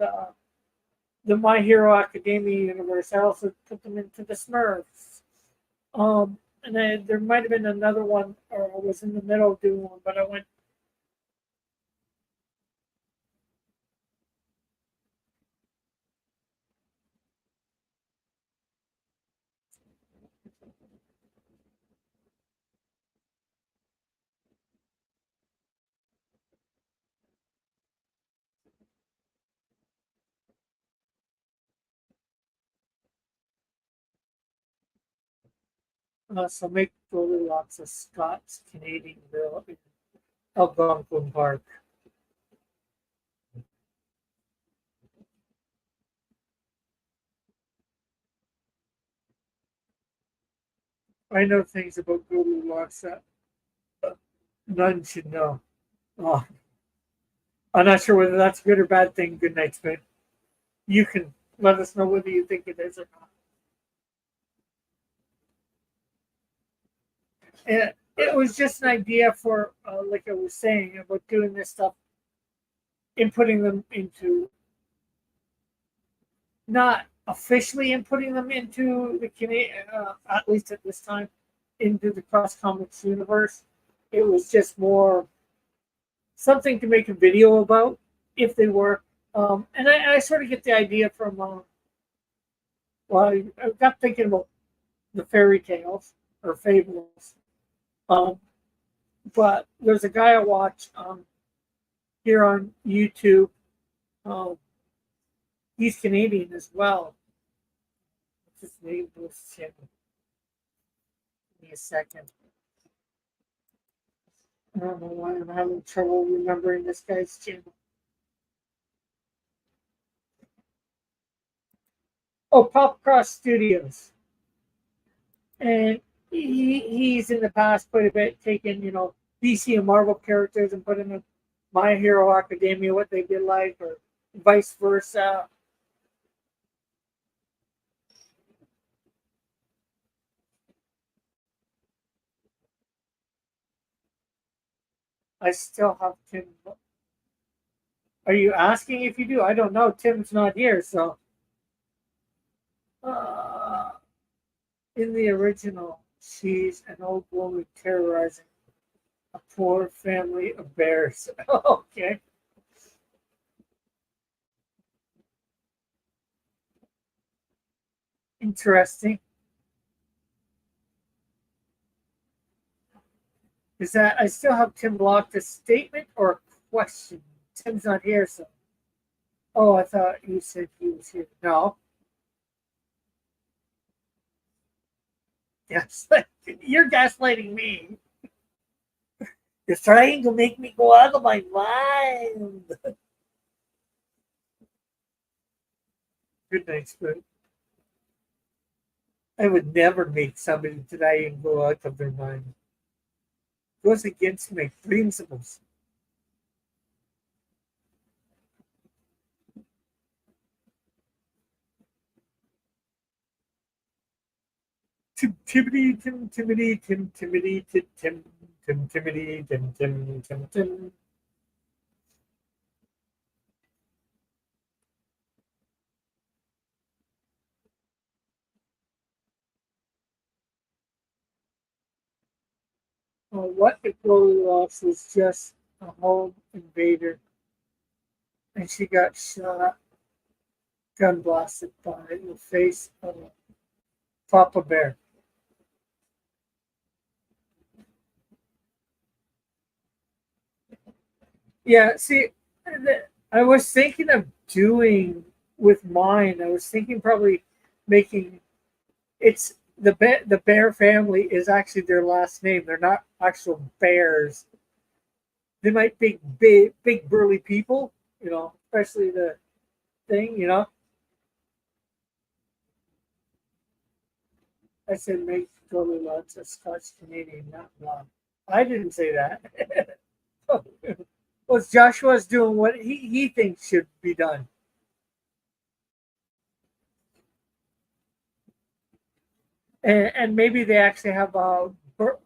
the My Hero Academia universe. I also put them into the Smurfs. And then there might have been another one, or I was in the middle of doing one, but I went. So make Goldilocks a Scots Canadian girl in Algonquin Park. I know things about Goldilocks that none should know. Oh, I'm not sure whether that's a good or bad thing. Good night, Spin. You can let us know whether you think it is or not. And it was just an idea for, like I was saying, about doing this stuff inputting them into, not officially inputting them into the Canadian, at least at this time, into the Cross Comics universe. It was just more something to make a video about if they were. And I sort of get the idea from, well, I got thinking about the fairy tales or fables. Um, but there's a guy I watch here on YouTube. Um, he's Canadian as well. What's his name? Give me a second. I don't know why I'm having trouble remembering this guy's channel. Oh, Pop Cross Studios. And he's in the past quite a bit taken, DC and Marvel characters and put them in My Hero Academia, what they did like, or vice versa. I still have Tim. Are you asking if you do? I don't know. Tim's not here, so. Uh, in the original, she's an old woman terrorizing a poor family of bears. Okay. Interesting. Is that I still have Tim blocked a statement or a question? Tim's not here, so. Oh, I thought you said he was here. No. Yes. You're gaslighting me. You're trying to make me go out of my mind. Good night, Spoon. I would never make somebody try and go out of their mind. It goes against my principles. Tim Timmy Tim Timmy Tim Timmy Tim Tim Tim Timmy Tim Tim Tim Tim. What if Goldilocks was just a home invader and she got shot, gun blasted by the face of Papa Bear? Yeah, see, I was thinking of doing with mine. I was thinking probably making it's the Bear family is actually their last name. They're not actual bears. They might be big burly people, especially the thing. I said make Goldilocks a Scotch Canadian, not blonde. I didn't say that. Well, Joshua's doing what he thinks should be done. And maybe they actually have for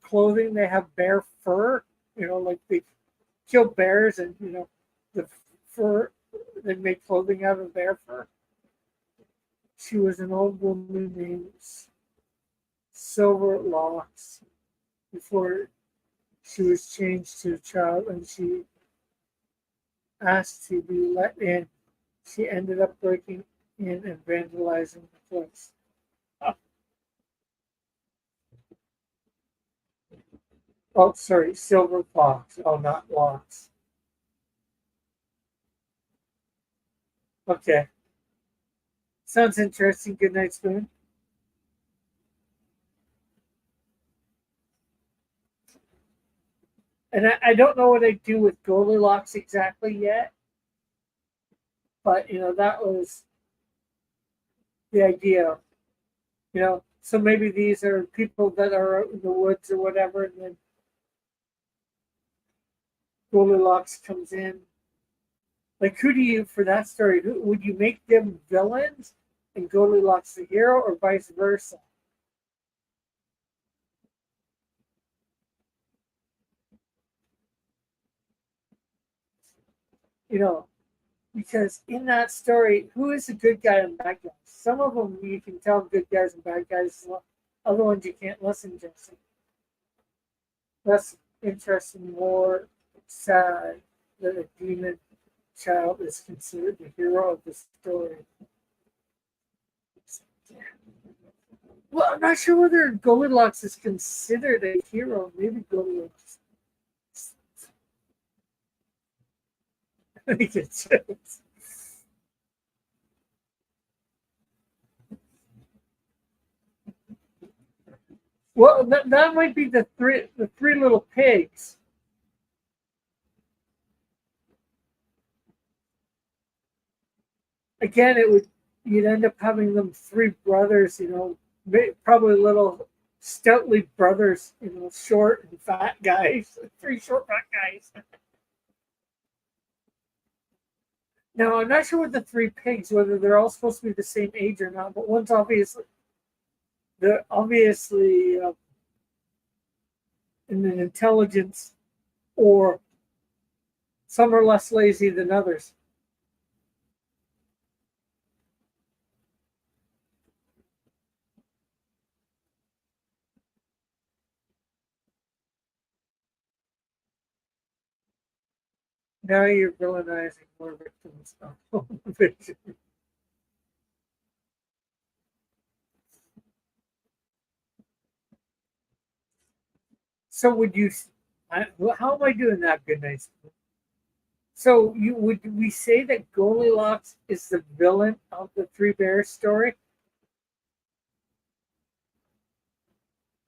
clothing they have bear fur, like they kill bears and the fur they make clothing out of bear fur. She was an old woman named Silver Locks before she was changed to a child and she asked to be let in. She ended up breaking in and vandalizing the place. Oh, sorry, Silver Fox. Oh, not Locks. Okay. Sounds interesting. Good night, Spoon. And I don't know what I do with Goldilocks exactly yet, but that was the idea. So maybe these are people that are out in the woods or whatever, and then Goldilocks comes in. Like, who do you for that story? Who would you make them villains and Goldilocks the hero, or vice versa? You know, because in that story, who is the good guy and bad guy? Some of them you can tell good guys and bad guys. Other ones you can't listen to. Less interesting, more sad that a demon child is considered the hero of the story. Well, I'm not sure whether Goldilocks is considered a hero. Maybe Goldilocks. I think it's. Well, that might be the three little pigs. Again, you'd end up having them three brothers. Probably little stoutly brothers. Short and fat guys. Three short fat guys. Now I'm not sure with the three pigs whether they're all supposed to be the same age or not, but one's obviously in an intelligence, or some are less lazy than others. Now you're villainizing more victims. So would you? How am I doing that? Good night. So you would we say that Goldilocks is the villain of the Three Bears story?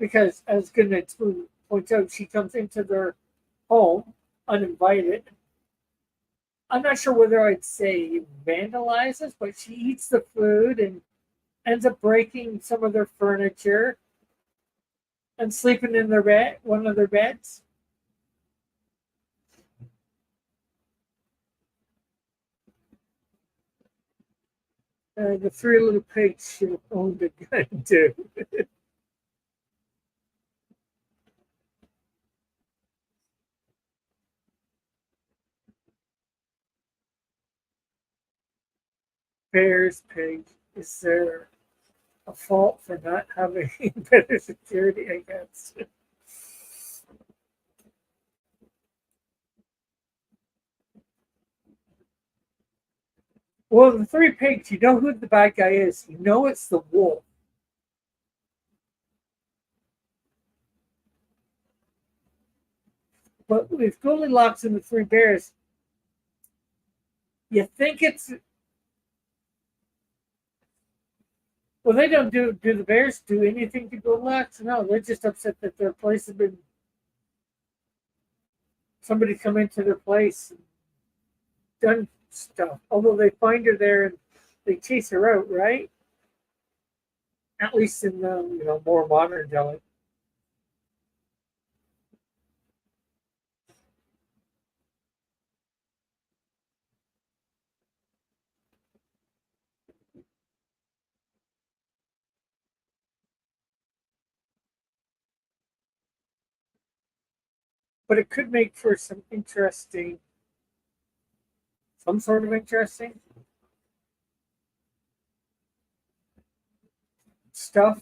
Because as Goodnight Spoon points out, she comes into their home uninvited. I'm not sure whether I'd say vandalizes, but she eats the food and ends up breaking some of their furniture and sleeping in their bed, one of their beds. The three little pigs should have owned a gun too. Bears, pigs. Is there a fault for not having better security? I guess. Well, the three pigs. You know who the bad guy is. You know it's the wolf. But with Goldilocks and the three bears, you think it's well. They don't do the bears do anything to Goldilocks? No, they're just upset that their place has been somebody come into their place and done stuff. Although they find her there and they chase her out, right? At least in the more modern telling. But it could make for some sort of interesting stuff.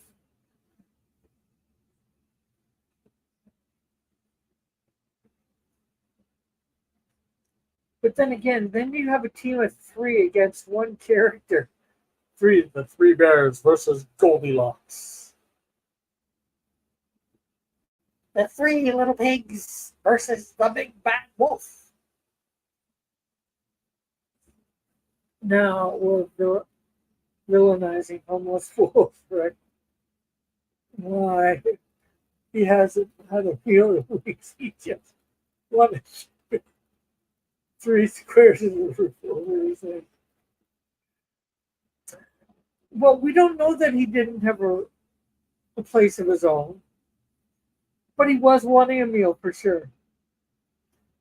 But then again, then you have a team of three against one character. The three bears versus Goldilocks. The three little pigs versus the big bad wolf. Now we're villainizing homeless wolf, right? Why? He hasn't had a meal in weeks. He just wanted three squares in the roof. Well, we don't know that he didn't have a place of his own, but he was wanting a meal for sure.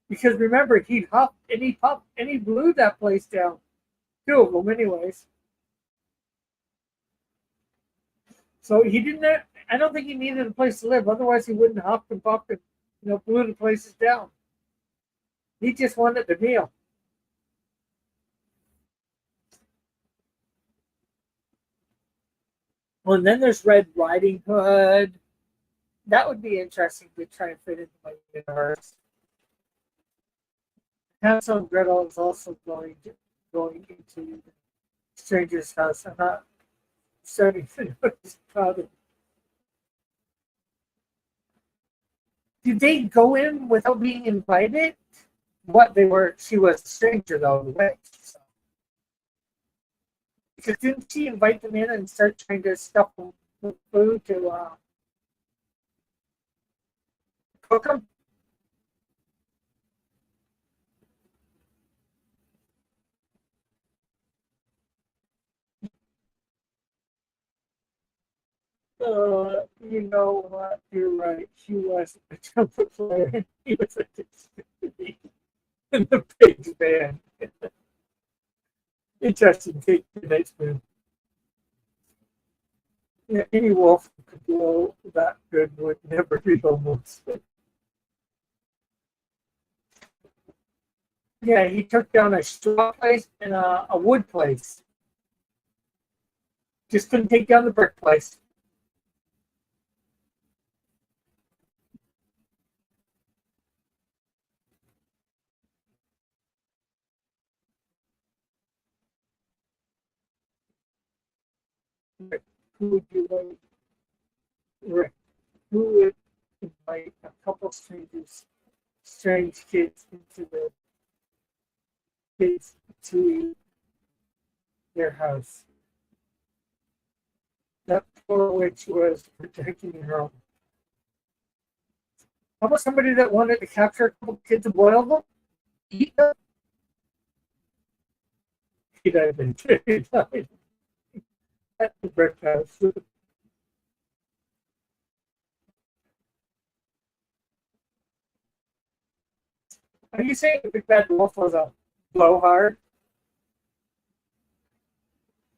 Because remember, he huffed and he puffed and he blew that place down. Two of them, anyways. So he didn't. I don't think he needed a place to live. Otherwise, he wouldn't huff and puff and blew the places down. He just wanted the meal. Well, and then there's Red Riding Hood. That would be interesting to try and fit into my universe. Hansel and Gretel is also going into the stranger's house. I'm not starting to notice about it. Did they go in without being invited? What they were? She was a stranger though. The way. So. Because didn't she invite them in and start trying to stuff them with food to cook them? You know what? You're right. She was a trumpet player. And he was a in the pig's band. Interesting take tonight's move. Yeah, any wolf who could blow that good would never be homeless. Yeah, he took down a straw place and a wood place. Just couldn't take down the brick place. Who would you like? Rick? Who would invite a couple strangers, strange kids into the kids to their house. That poor witch was protecting her own. How about somebody that wanted to capture a couple kids and boil them? Eat them? He'd have been died at the brick house. Are you saying the Big Bad Wolf was a blowhard?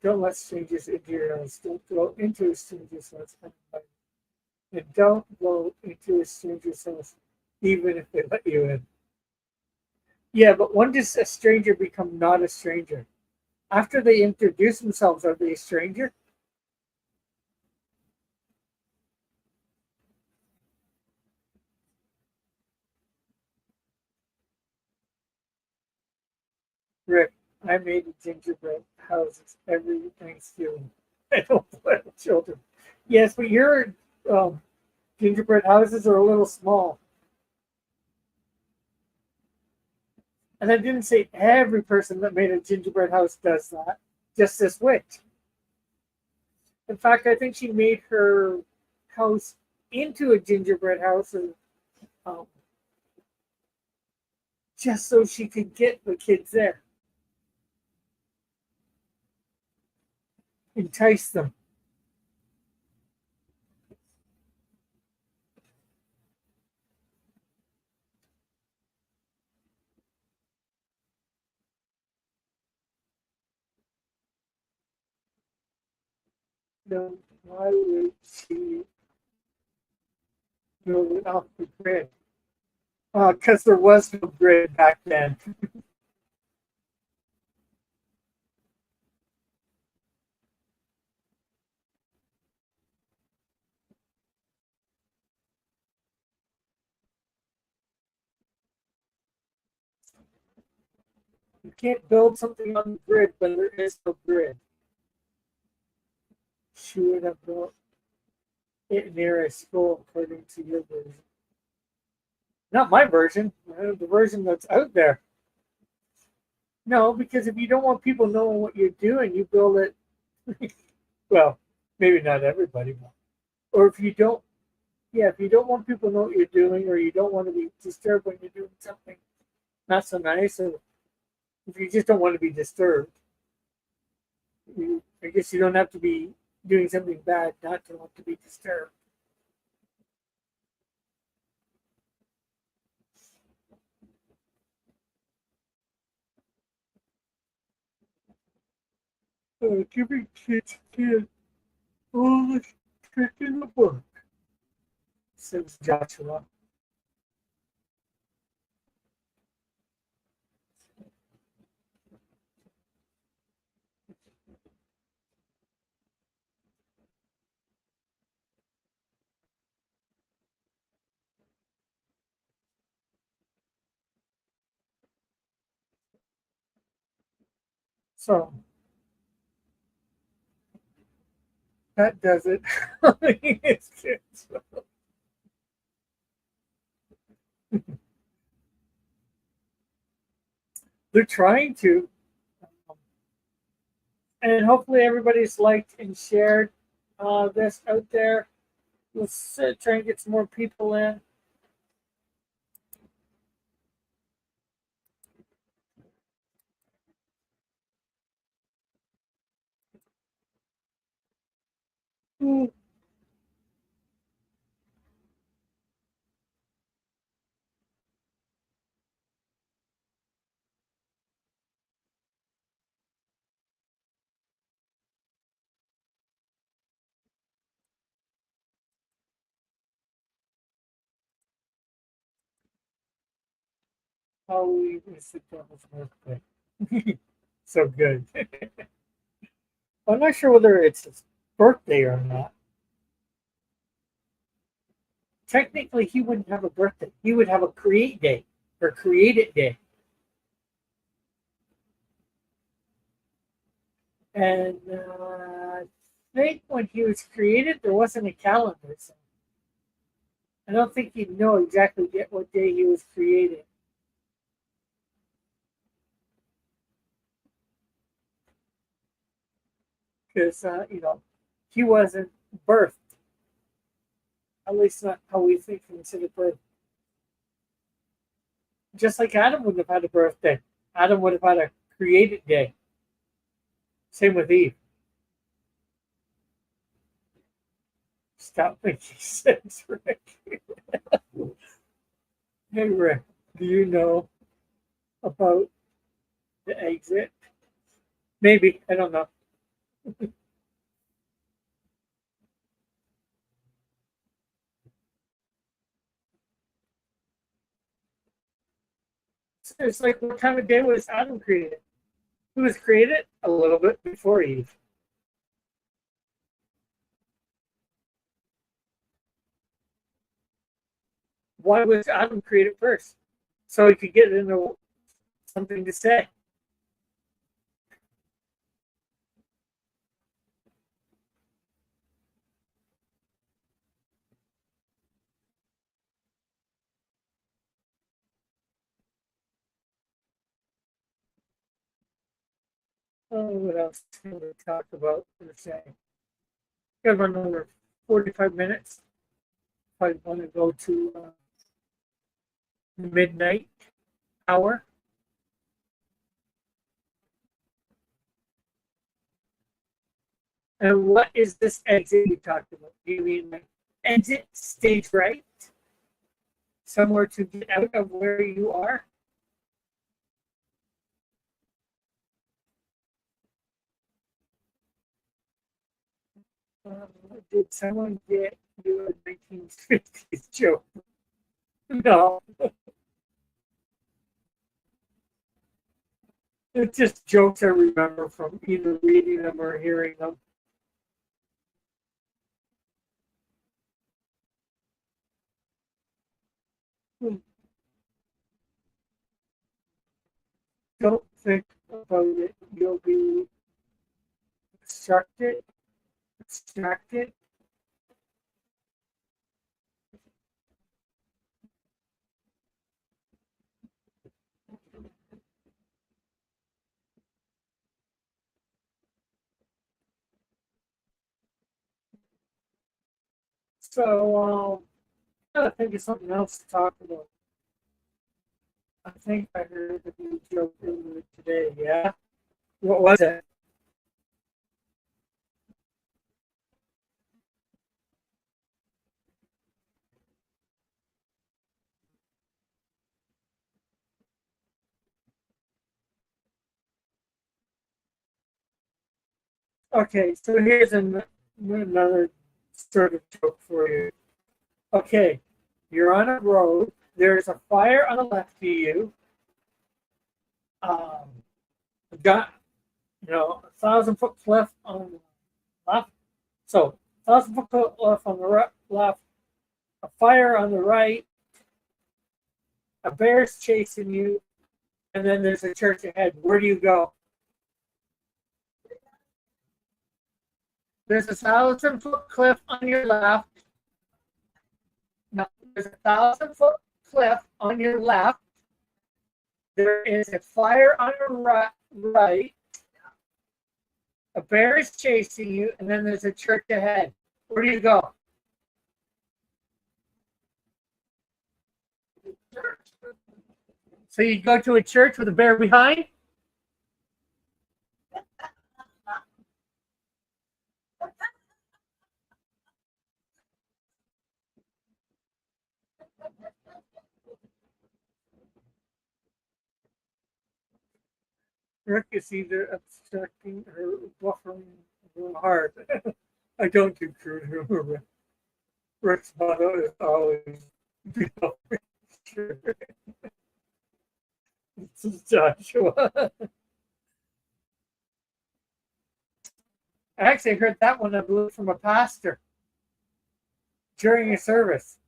Don't let strangers into your house. Don't go into a stranger's house. And don't go into a stranger's house, even if they let you in. Yeah, but when does a stranger become not a stranger? After they introduce themselves, are they a stranger? Rick, I made a gingerbread houses every Thanksgiving. I don't let children. Yes, but your um, gingerbread houses are a little small. And I didn't say every person that made a gingerbread house does that. Just this witch. In fact, I think she made her house into a gingerbread house, and, um, just so she could get the kids there, entice them. No, why would she build it off the grid? Because there was no grid back then. You can't build something on the grid when there is no grid. She would have built it near a school, according to your version. Not my version, the version that's out there. No, because if you don't want people knowing what you're doing, you build it. Well, maybe not everybody, but, or if you don't, yeah, if you don't want people to know what you're doing, or you don't want to be disturbed when you're doing something not so nice, or if you just don't want to be disturbed, I guess you don't have to be doing something bad not to want to be disturbed. Giving kids all the trick in the book, says Joshua. So that does it. They're trying to. And hopefully everybody's liked and shared this out there. Let's try and get some more people in. Ooh. Halloween is the devil's birthday. So good. I'm not sure whether it's his birthday or not. Technically, he wouldn't have a birthday. He would have a create day or create it day. And I think when he was created, there wasn't a calendar. So I don't think he'd know exactly yet what day he was created. Because, he wasn't birthed. At least not how we think consider birth. Just like Adam wouldn't have had a birthday. Adam would have had a created day. Same with Eve. Stop making sense, Rick. Hey, Rick, do you know about the exit? Maybe. I don't know. It's like, what time of day was Adam created? He was created a little bit before Eve. Why was Adam created first? So he could get into something to say. Oh, what else can we talk about or say? Got another 45 minutes. I want to go to midnight hour. And what is this exit you talked about? Do you mean like exit stage right? Somewhere to get out of where you are? Did someone get you a 1950s joke? No. It's just jokes I remember from either reading them or hearing them. Don't think about it. You'll be distracted. So, gotta think of something else to talk about. I think I heard the new joke earlier today. Yeah. What was it? Okay, so here's another sort of joke for you. Okay, you're on a road. There's a fire on the left of you. Um, got 1,000 foot cliff on the left. So 1,000 foot cliff on the left. A fire on the right. A bear's chasing you, and then there's a church ahead. Where do you go? There's a 1,000 foot cliff on your left. No, there's a 1,000 foot cliff on your left. There is a fire on your right. A bear is chasing you, and then there's a church ahead. Where do you go? So you go to a church with a bear behind? Rick is either obstructing or buffering real hard. I don't do crude humor. Rick's motto is always be sure. This is Joshua. I actually heard that one, I believe, from a pastor during a service.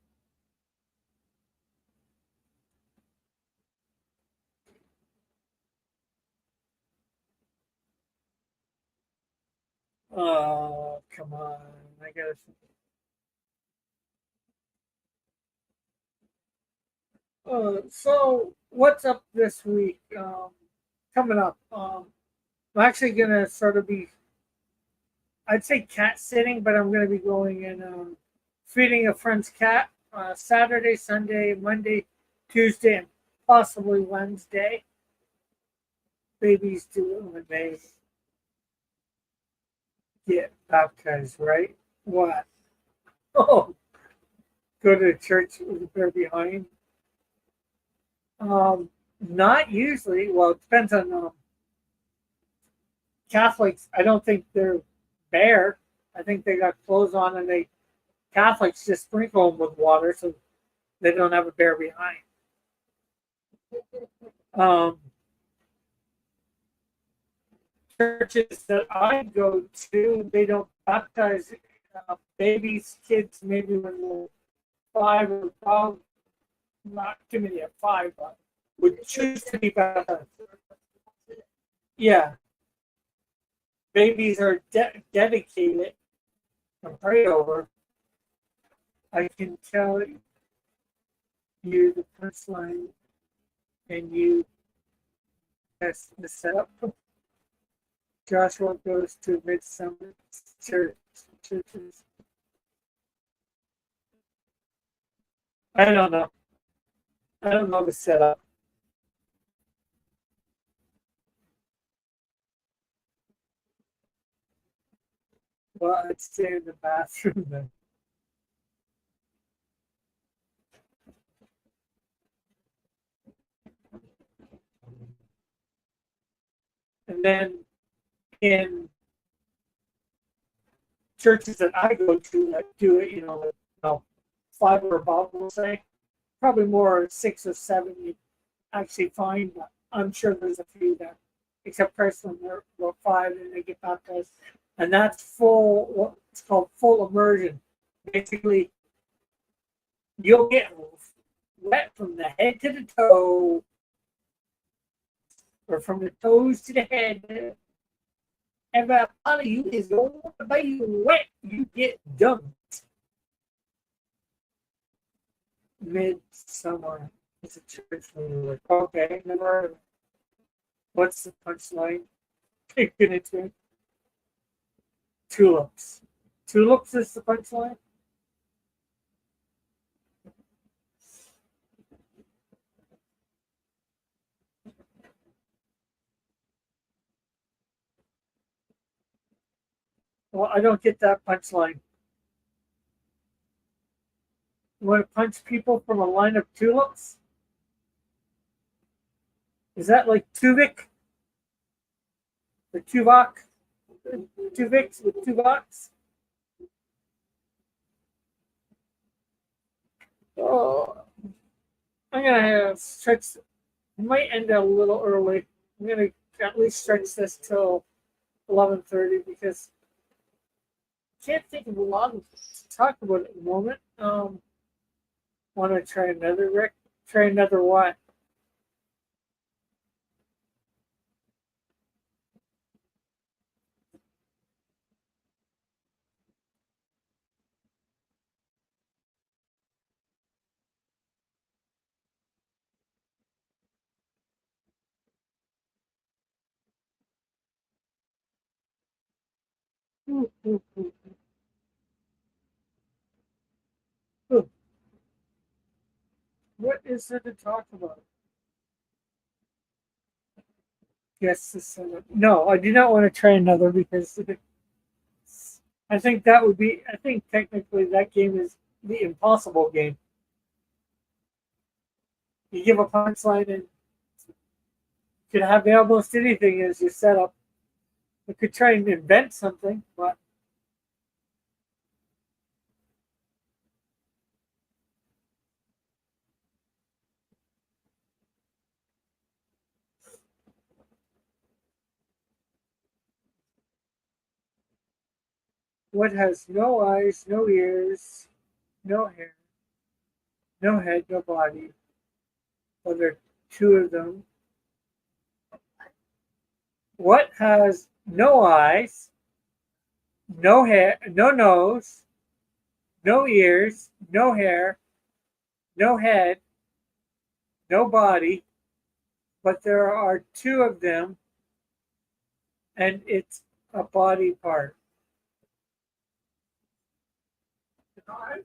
Oh, come on. I gotta. So what's up this week? Coming up, I'm actually gonna sort of be, I'd say cat sitting, but I'm gonna be going and feeding a friend's cat Saturday, Sunday, Monday, Tuesday, and possibly Wednesday. Babies do it when they get baptized, right? What? Oh, go to church with a bear behind. Not usually. Well, it depends on Catholics. I don't think they're bare. I think they got clothes on, and they Catholics just sprinkle them with water so they don't have a bear behind. Um, Churches that I go to, they don't baptize babies, kids, maybe when they're 5 or probably not too many at 5, but would choose to be baptized. Yeah, babies are dedicated and prayed over. I can tell you the punchline and you mess this up. Joshua goes to Midsummer churches. I don't know. I don't know the setup. Well, I'd stay in the bathroom then. And then in churches that I go to that do it, you know, 5 or above, we'll say, probably more 6 or 7 you actually find. But I'm sure there's a few that accept Christ when they're about 5 and they get baptized. And that's full, what's called full immersion. Basically, you'll get wet from the head to the toe, or from the toes to the head. And a lot of you is going to be wet. You get dumped. Midsummer. It's a church movie. Okay, never heard of it. What's the punchline? Taking it to tulips. Tulips is the punchline? Well, I don't get that punchline. You want to punch people from a line of tulips? Is that like Tuvik? Or Tuvok? Tuviks with Tuvoks? Oh, I'm going to stretch. I might end a little early. I'm going to at least stretch this till 11:30 because I can't think of a lot to talk about at the moment. Want to try another, Rick? Try another what? Ooh, ooh, ooh, ooh. What is there to talk about? Yes, no, I do not want to try another because I think that would be. I think technically that game is the impossible game. You give a punchline and you can have almost anything as your setup. You could try and invent something, but what has no eyes, no ears, no hair, no head, no body? Well, there are two of them. What has no eyes, no hair, no nose, no ears, no hair, no head, no body, but there are two of them, and it's a body part. Arms,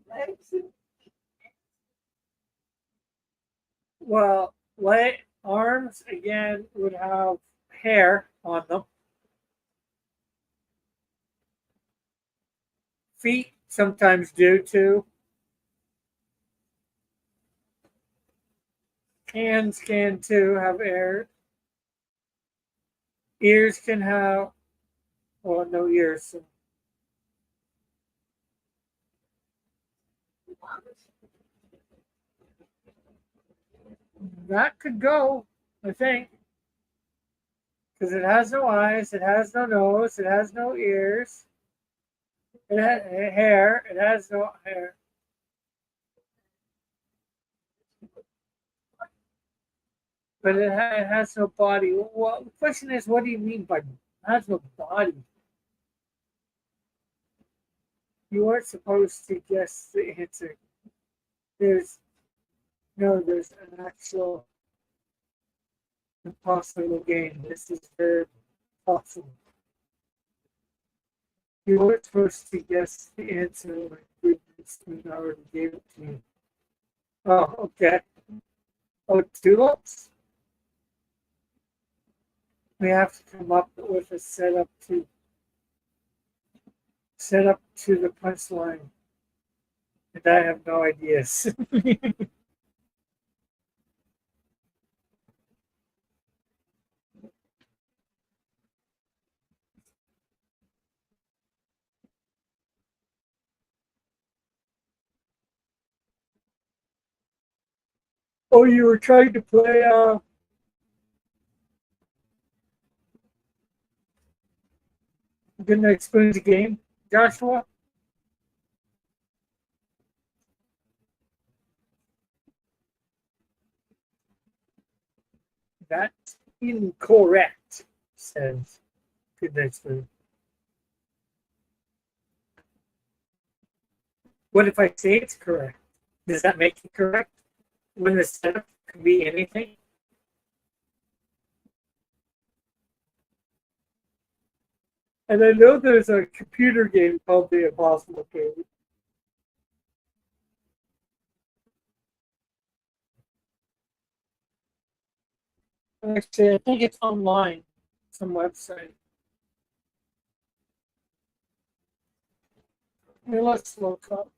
legs. Well, arms again would have hair on them. Feet sometimes do too. Hands can too have hair. Ears can have, well, no ears. So that could go, I think, because it has no eyes, it has no nose, it has no ears, it has hair, it has no hair. But it has no body. Well, the question is, what do you mean by has no body? You weren't supposed to guess the answer. There's there's an actual impossible game. This is very possible. You weren't supposed to guess the answer. My goodness, we already gave it to you. Oh, okay. Oh, tulips? We have to come up with a setup to the punchline. And I have no ideas. Oh, you were trying to play Good Night Spoons game, Joshua? That's incorrect, says Good Night Spoon. What if I say it's correct? Does that make it correct? When the setup could be anything? And I know there's a computer game called The Impossible Game. Actually, I think it's online, some website. Here, let's look up.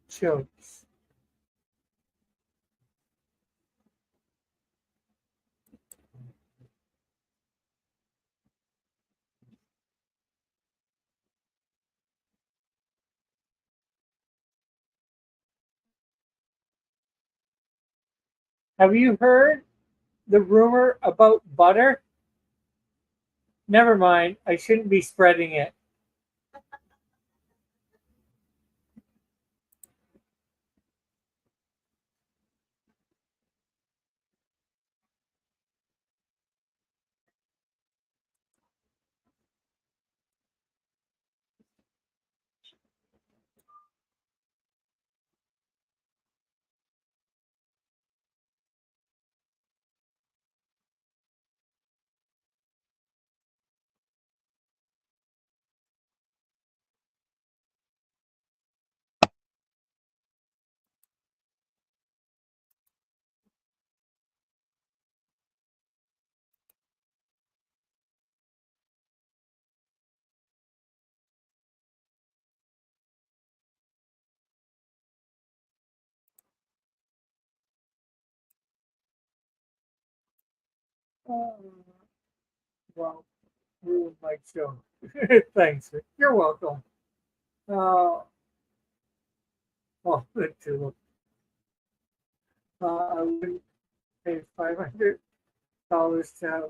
Shows. Have you heard the rumor about butter? Never mind. I shouldn't be spreading it. Well, ruined my show. Thanks. You're welcome. Uh, well, I wouldn't pay $500 to have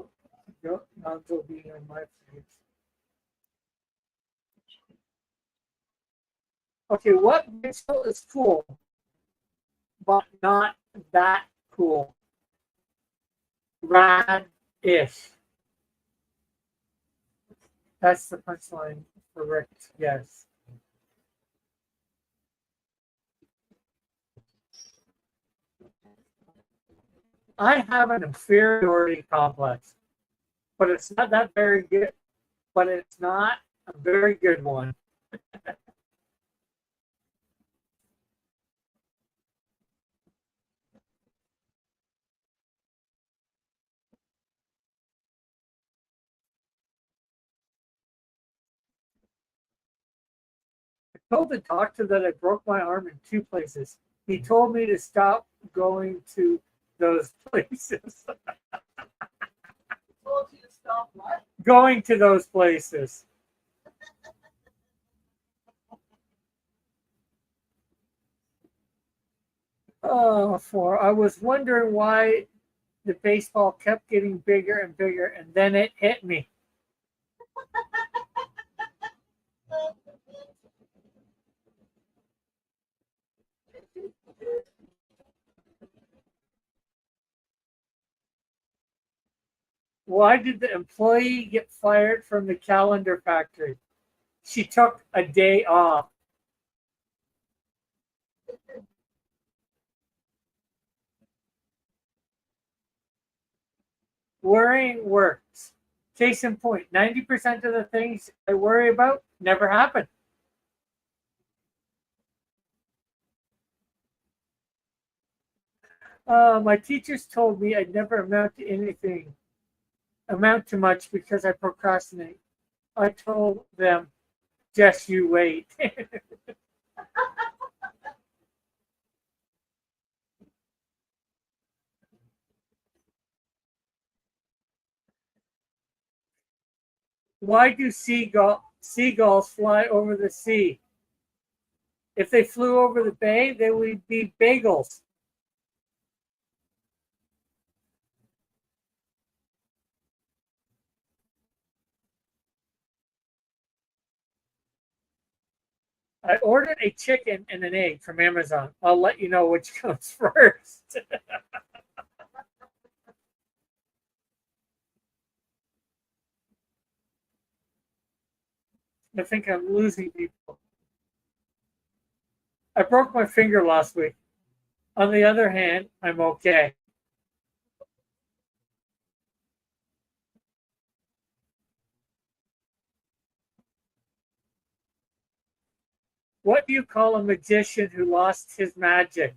Gonzo being on my face. Okay, what visual is cool, but not that cool? Rad-ish. That's the punchline for Rick. Yes. I have an inferiority complex, but it's not that very good. But it's not a very good one. I told the doctor that I broke my arm in 2 places. He told me to stop going to those places. Told you to stop what? Going to those places. Oh, I was wondering why the baseball kept getting bigger and bigger, and then it hit me. Why did the employee get fired from the calendar factory? She took a day off. Worrying works. Case in point, 90% of the things I worry about never happen. My teachers told me I'd never amount to much because I procrastinate. I told them, just you wait. Why do seagulls fly over the sea? If they flew over the bay, they would be bagels. I ordered a chicken and an egg from Amazon. I'll let you know which comes first. I think I'm losing people. I broke my finger last week. On the other hand, I'm okay. What do you call a magician who lost his magic?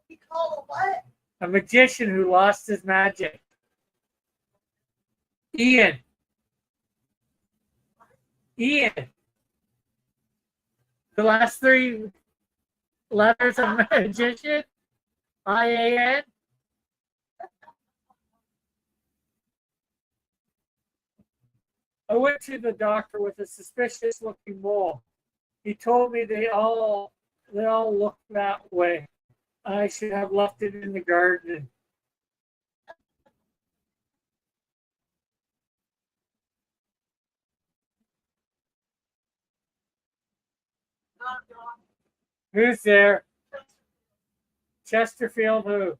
You call it what? A magician who lost his magic. Ian. Ian. The last 3 letters of magician. IAN. I went to the doctor with a suspicious looking mole. He told me they all look that way. I should have left it in the garden. Who's there? Chesterfield who?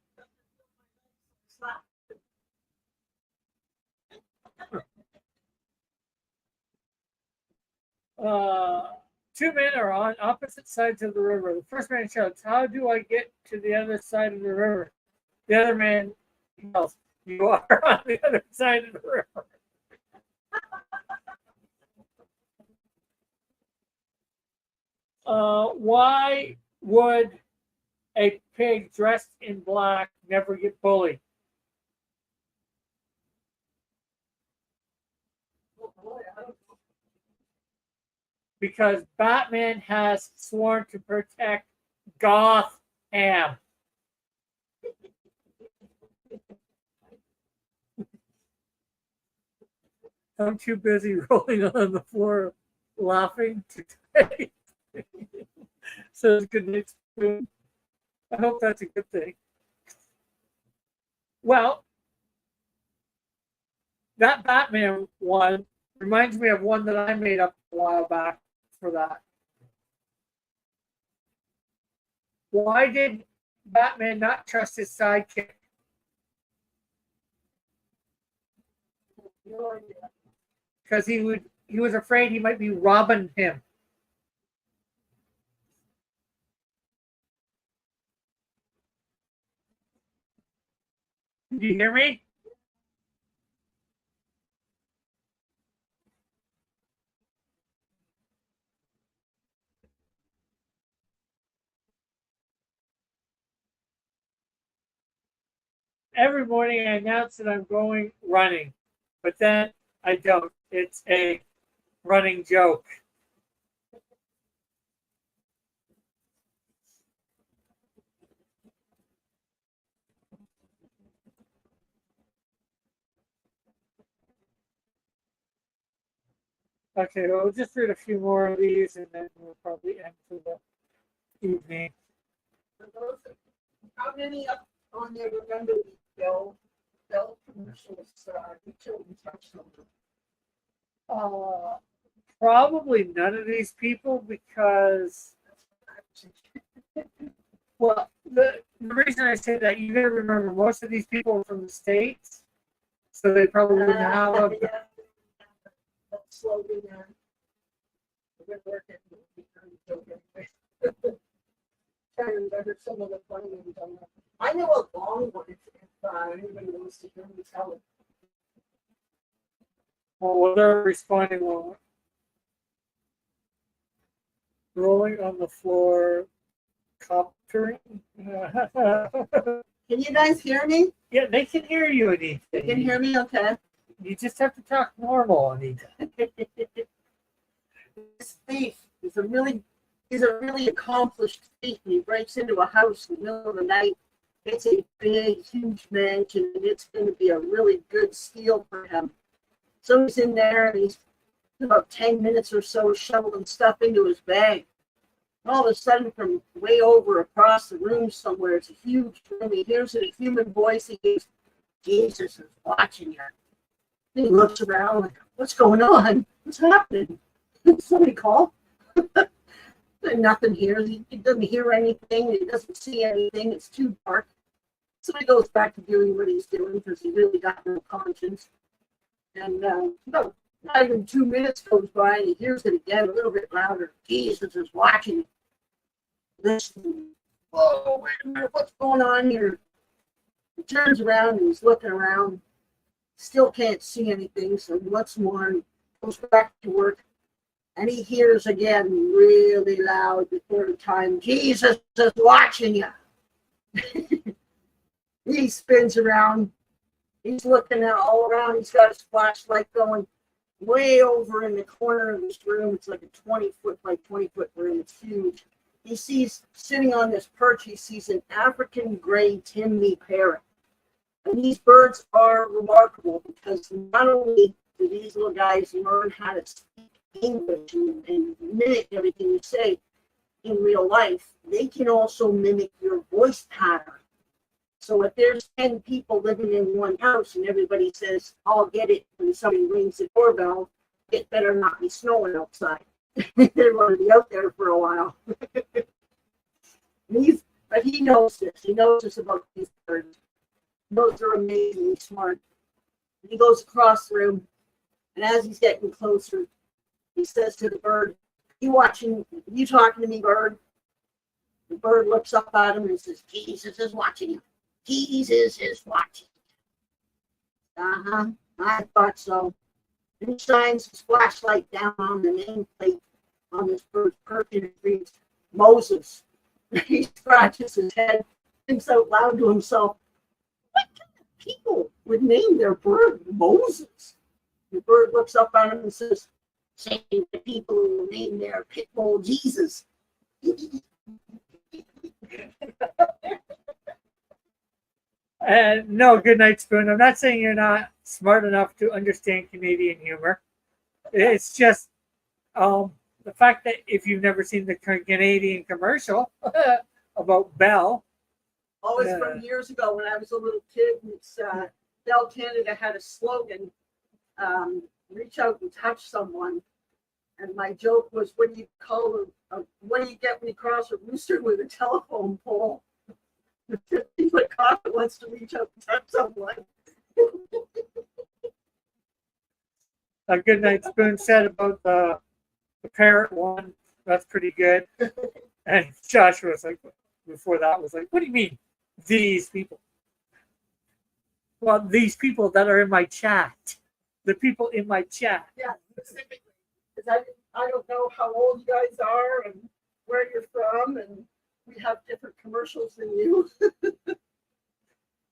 Two men are on opposite sides of the river. The first man shouts, "How do I get to the other side of the river?" The other man yells, "You are on the other side of the river." Why would a pig dressed in black never get bullied? Because Batman has sworn to protect Gotham. I'm too busy rolling on the floor laughing today. So it's good night. I hope that's a good thing. Well, that Batman one reminds me of one that I made up a while back for that. Why did Batman not trust his sidekick? no idea. because he was afraid he might be robbing him. Did you hear me? Every morning I announce that I'm going running, but then I don't. It's a running joke. Okay, well, we'll just read a few more of these and then we'll probably end for the evening. How many up on there remember the Bell commercials? The children touch them. Probably none of these people because, well, the reason I say that, you gotta remember most of these people are from the States, so they probably wouldn't have a, Yeah. That's slowly now. We're working. Trying to remember some of the funny ones on that. I know a long one if anybody wants to hear me tell it. well, they're responding well. Rolling on the floor, coptering. Can you guys hear me? Yeah, they can hear you, Anita. You can hear me okay? You just have to talk normal, Anita. This thief is he's a really accomplished thief, and he breaks into a house in the middle of the night. It's a big, huge mansion, and it's going to be a really good steal for him. So he's in there, and he's about 10 minutes or so shoveling stuff into his bag. And all of a sudden, from way over across the room somewhere, it's a huge room. He hears a human voice. He goes, "Jesus is watching you." And he looks around like, "What's going on? What's happening? Somebody call?" And nothing here. He doesn't hear anything. He doesn't see anything. It's too dark. So he goes back to doing what he's doing because he really got no conscience. And no, not even 2 minutes goes by and he hears it again a little bit louder. Jesus is watching. Listen. Whoa, wait a minute. What's going on here? He turns around and he's looking around. Still can't see anything. So once more, goes back to work. And he hears again really loud the third time, "Jesus is watching you." He spins around. He's looking at all around. He's got his flashlight going way over in the corner of his room. It's like a 20-foot by 20-foot room. It's huge. He sees, sitting on this perch, he sees an African gray Timney parrot. And these birds are remarkable because not only do these little guys learn how to speak English and mimic everything you say in real life, they can also mimic your voice pattern. So if there's 10 people living in one house and everybody says, "I'll get it," when somebody rings the doorbell, it better not be snowing outside. They're going to be out there for a while. But he knows this. He knows this about these birds. He knows they're amazingly smart. He goes across the room, and as he's getting closer, he says to the bird, "You watching? You talking to me, bird?" The bird looks up at him and says, "Jesus is watching you. Jesus is watching." I thought so. And he shines his flashlight down on the nameplate on this bird's perch and it reads, "Moses." He scratches his head, thinks out loud to himself, "What kind of people would name their bird Moses?" The bird looks up at him and says, "Same the people who name their pit bull Jesus." No, good night, Spoon. I'm not saying you're not smart enough to understand Canadian humor. It's just the fact that if you've never seen the Canadian commercial about Bell. Oh, it's from years ago when I was a little kid. It's Bell Canada had a slogan, "Reach out and touch someone." And my joke was, "What do you call what do you get when you cross a rooster with a telephone pole?" The 50-foot cock wants to reach out and touch someone. A Good Night Spoon said about the parrot one. That's pretty good. And Joshua was like, before that was like, what do you mean, these people? Well, these people that are in my chat. The people in my chat. Yeah, specifically. Because I don't know how old you guys are and where you're from, and we have different commercials than you.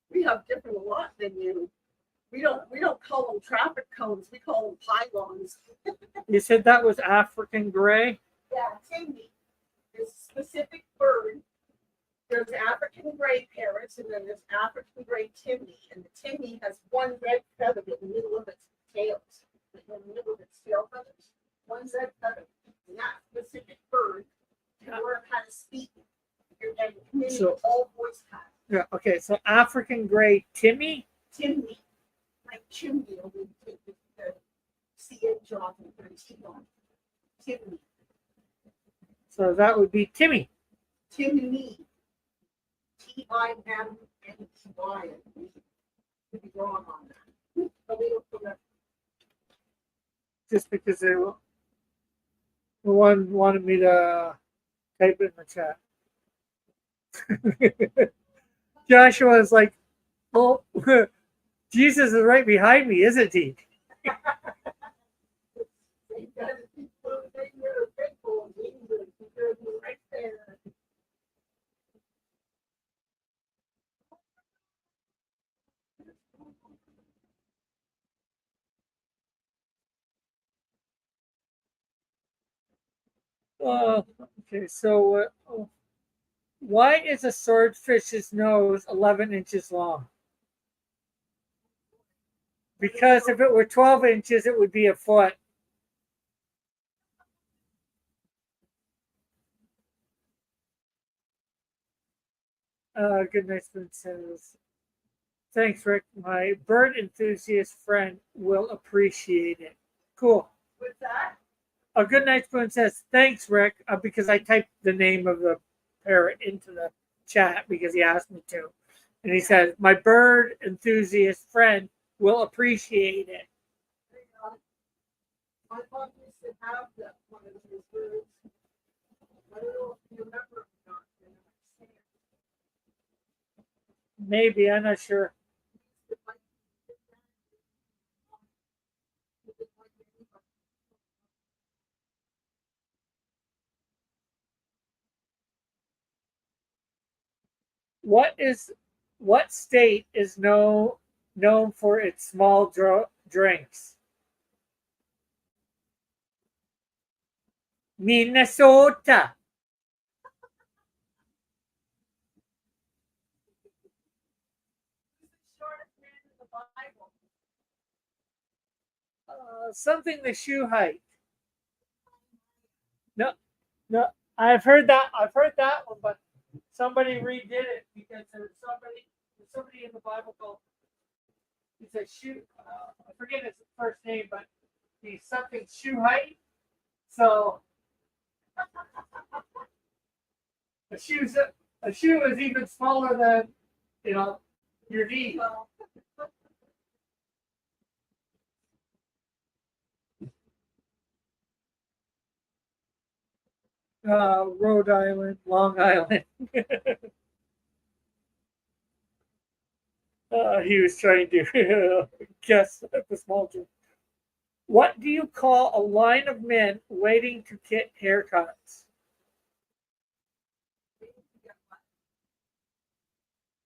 We have different a lot than you. We don't call them traffic cones. We call them pylons. You said that was African gray? Yeah, Timmy is a specific bird. There's African gray parrots, and then there's African gray Timmy. And the Timmy has one red feather in the middle of its tails, in the middle of its tail feathers. One red feather. And that specific bird, you learn how to speak. And community So- all voice has. Yeah, okay, so African gray Timmy? Timmy, like chimney, we take the CH off and put a T on. Timmy. So that would be Timmy. Timmy. Timmy. Could be wrong on that. But we don't put that. Just because they one wanted me to type it in the chat. Joshua is like, well, Jesus is right behind me, isn't he? Right there. Okay, so why is a swordfish's nose 11 inches long? Because if it were 12 inches, it would be a foot. Good night, Spoon says, thanks, Rick. My bird enthusiast friend will appreciate it. Cool. What's that? A Good Night Spoon says, thanks, Rick, because I typed the name of the parrot into the chat because he asked me to. And he said, my bird enthusiast friend will appreciate it. My mom used to have that one of those birds. I don't know if you remember or not. Maybe, I'm not sure. What state is known for its small drinks? Minnesota. Something the shoe height. No, no, I've heard that one, but somebody redid it because there's somebody in the Bible called, he's a shoe, I forget his first name, but he's something shoe height. So a shoe is even smaller than your knee. Rhode Island, Long Island. He was trying to guess at the small drink. What do you call a line of men waiting to get haircuts?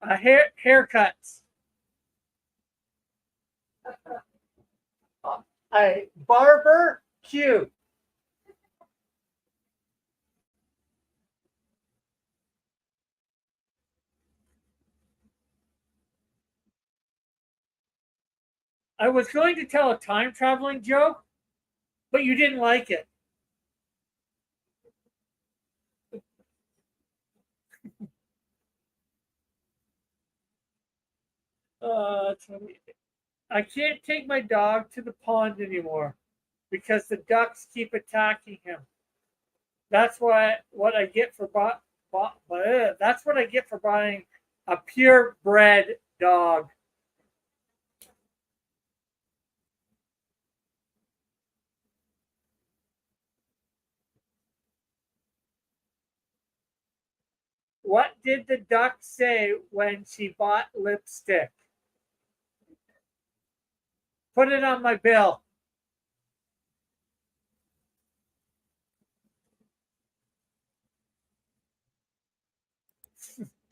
Haircuts. A barber queue. I was going to tell a time traveling joke, but you didn't like it. I can't take my dog to the pond anymore because the ducks keep attacking him. That's what I get for that's what I get for buying a purebred dog. What did the duck say when she bought lipstick? Put it on my bill.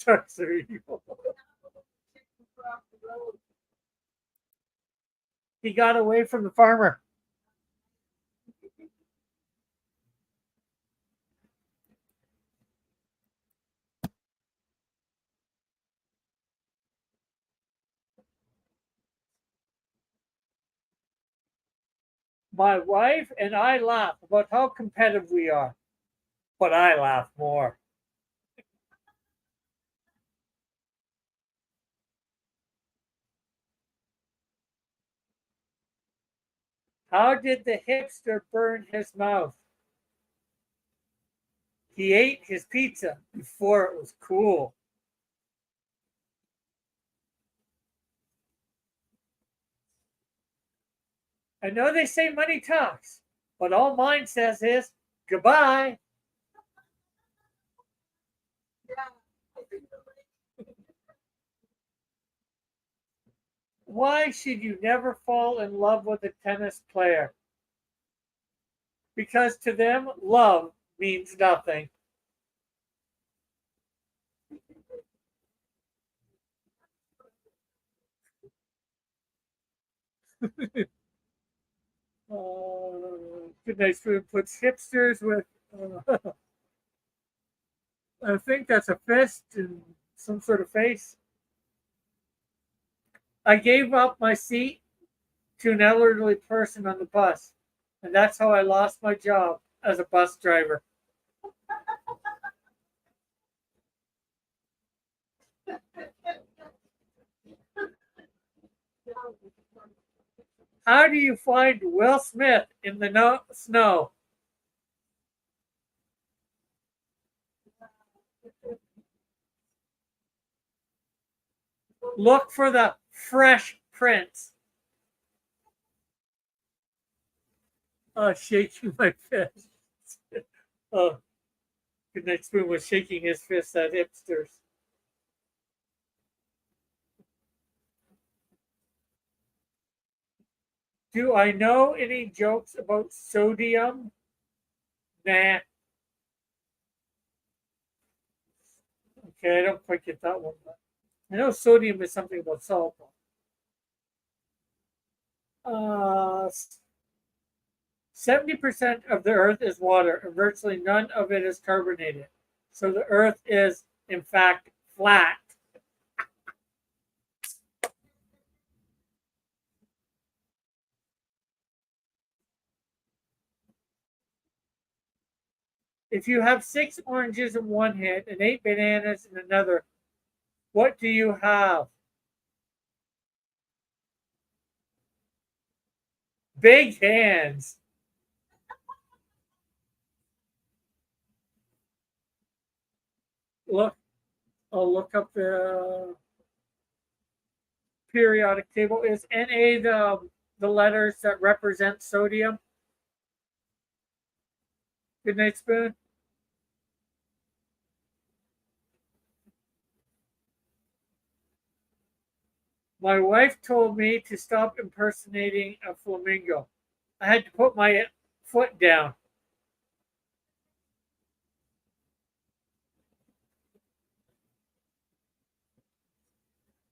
Ducks are evil. He got away from the farmer. My wife and I laugh about how competitive we are, but I laugh more. How did the hipster burn his mouth? He ate his pizza before it was cool. I know they say money talks, but all mine says is goodbye. Why should you never fall in love with a tennis player? Because to them, love means nothing. Good night food puts hipsters with, I think that's a fist and some sort of face. I gave up my seat to an elderly person on the bus, and that's how I lost my job as a bus driver. How do you find Will Smith in the snow? Look for the fresh prints. Shaking my fist. Oh, Goodnight Spoon was shaking his fist at hipsters. Do I know any jokes about sodium? Nah. Okay, I don't quite get that one. But I know sodium is something about salt. Uh, 70% of the Earth is water, and virtually none of it is carbonated. So the Earth is, in fact, flat. If you have 6 oranges in one hand and 8 bananas in another, what do you have? Big hands. Look, I'll look up the periodic table. Is Na the letters that represent sodium? Good night, Spoon. My wife told me to stop impersonating a flamingo. I had to put my foot down.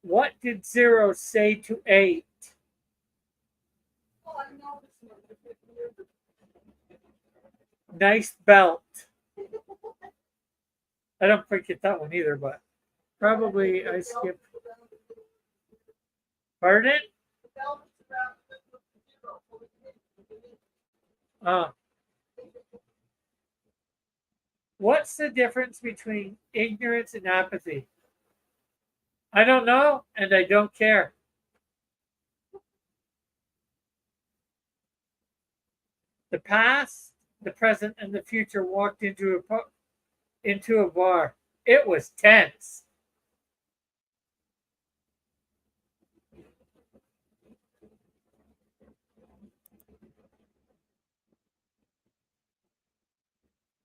What did 0 say to 8? Nice belt. I don't quite get that one either, but probably I skipped. Pardon? Uh, what's the difference between ignorance and apathy? I don't know, and I don't care. The past, the present, and the future walked into a bar. It was tense.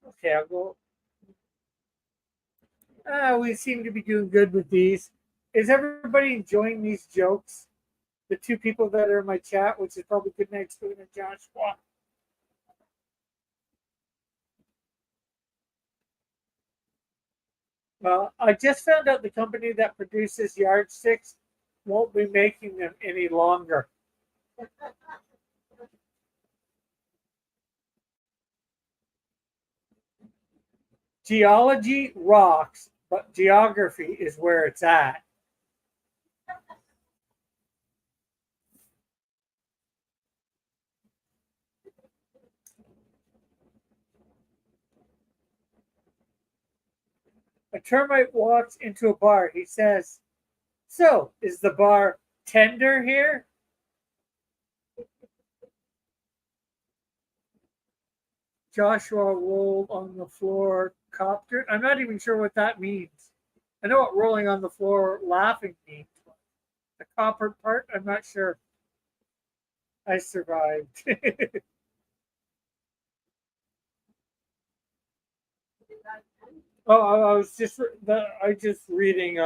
Okay, I'll go. We seem to be doing good with these. Is everybody enjoying these jokes? The two people that are in my chat, which is probably Goodnight Spoon and Joshua. Well, I just found out the company that produces yardsticks won't be making them any longer. Geology rocks, but geography is where it's at. A termite walks into a bar. He says, "So, is the bar tender here?" Joshua rolled on the floor, copter. I'm not even sure what that means. I know what rolling on the floor laughing means. The copper part, I'm not sure. I survived. Oh, I was just reading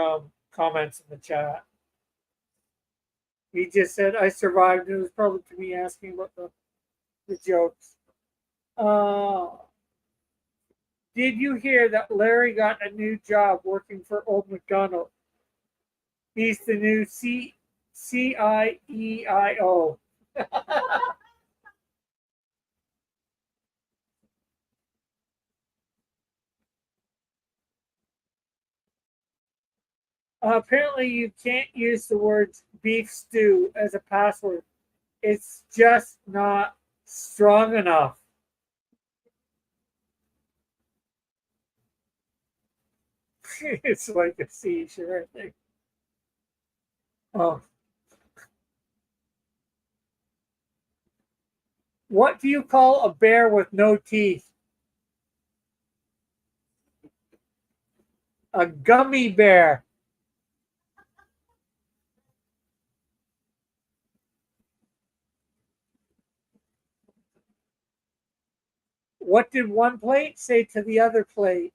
comments in the chat. He just said I survived. It was probably to me asking about the jokes. Did you hear that Larry got a new job working for Old McDonald? He's the new CIEIO. Apparently, you can't use the words beef stew as a password. It's just not strong enough. It's like a seizure, I think. Oh. What do you call a bear with no teeth? A gummy bear. What did one plate say to the other plate?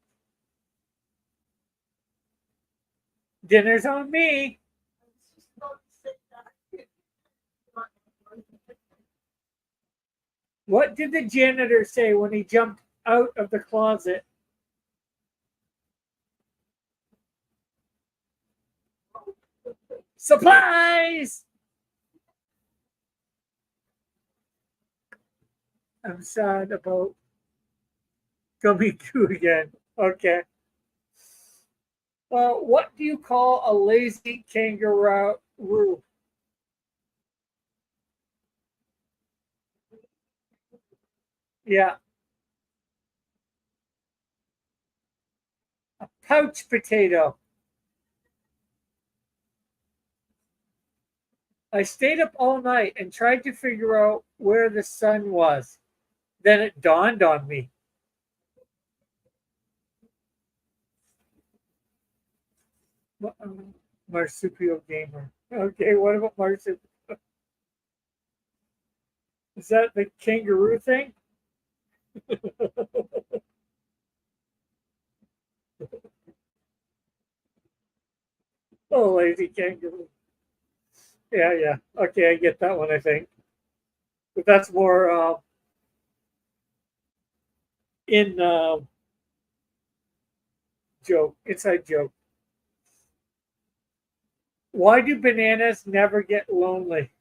Dinner's on me. What did the janitor say when he jumped out of the closet? Supplies! I'm sad about gummy goo again. Okay. What do you call a lazy kangaroo? Yeah, a pouch potato. I stayed up all night and tried to figure out where the sun was. Then it dawned on me. Marsupial gamer. Okay, what about marsupial? Is that the kangaroo thing? Oh, lazy kangaroo. Yeah, yeah. Okay, I get that one, I think. But that's more in joke, inside joke. Why do bananas never get lonely?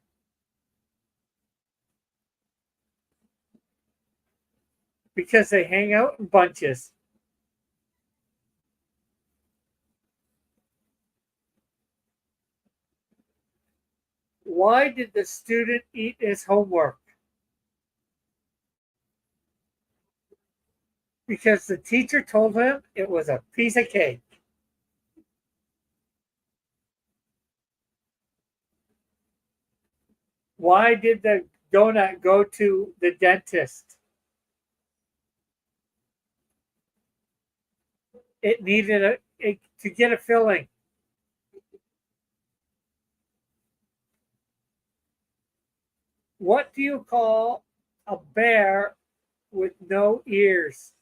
Because they hang out in bunches. Why did the student eat his homework? Because the teacher told him it was a piece of cake. Why did the donut go to the dentist? It needed to get a filling. What do you call a bear with no ears?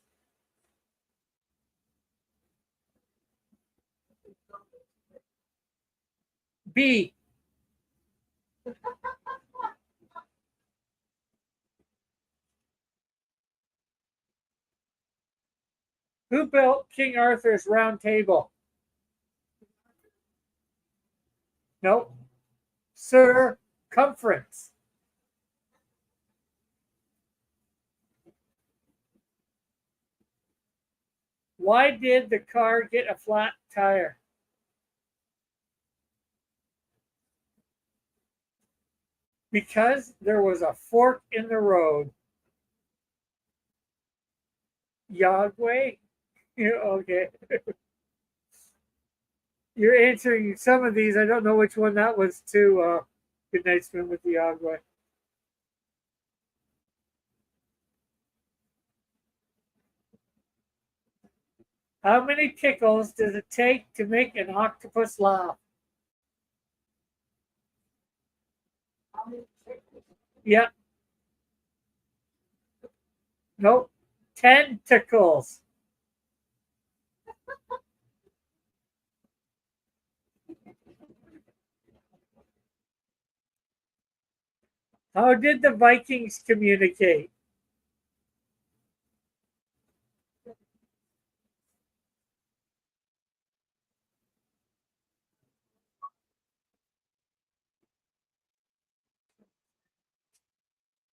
B. Who built King Arthur's Round Table? Nope. Circumference. Why did the car get a flat tire? Because there was a fork in the road. Yahweh? Okay. You're answering some of these. I don't know which one that was to. Good night, swim with the Yahweh. How many tickles does it take to make an octopus laugh? Yep. Nope. 10 tickles. How did the Vikings communicate?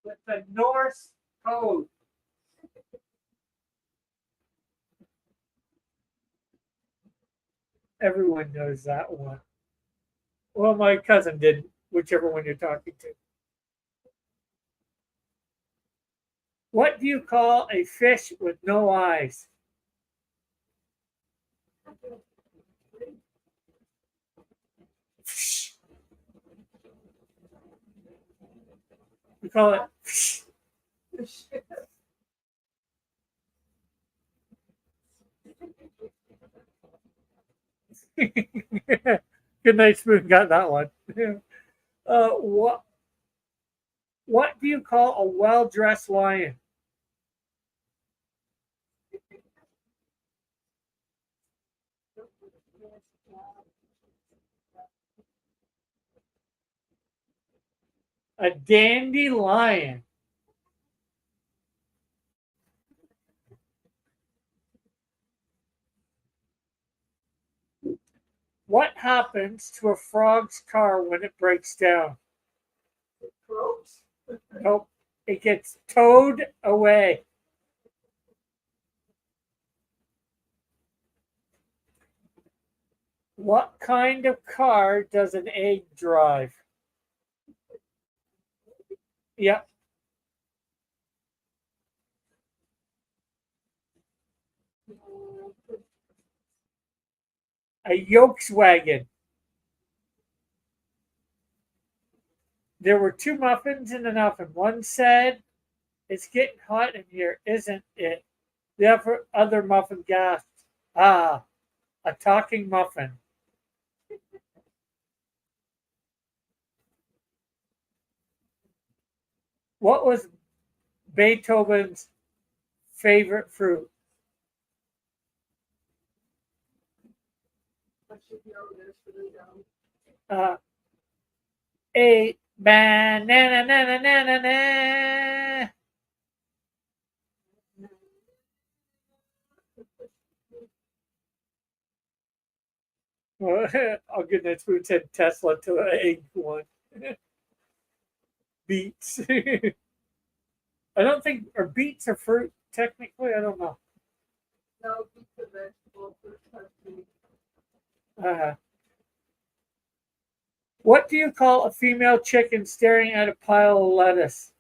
With the Norse code. Everyone knows that one. Well, my cousin didn't, whichever one you're talking to. What do you call a fish with no eyes? We call it. Good night, Spoon. Got that one. What do you call a well-dressed lion? A dandelion. What happens to a frog's car when it breaks down? Nope. It gets towed away. What kind of car does an egg drive? Yep. A Volkswagen. There were two muffins in an oven. One said, "It's getting hot in here, isn't it?" The other muffin gasped, "Ah, a talking muffin." What was Beethoven's favorite fruit? Uh, a banana. I'll give that food said Tesla to the egg one. Beets. I don't think, are beets a fruit technically? I don't know. No, beets are vegetable. Uh, what do you call a female chicken staring at a pile of lettuce?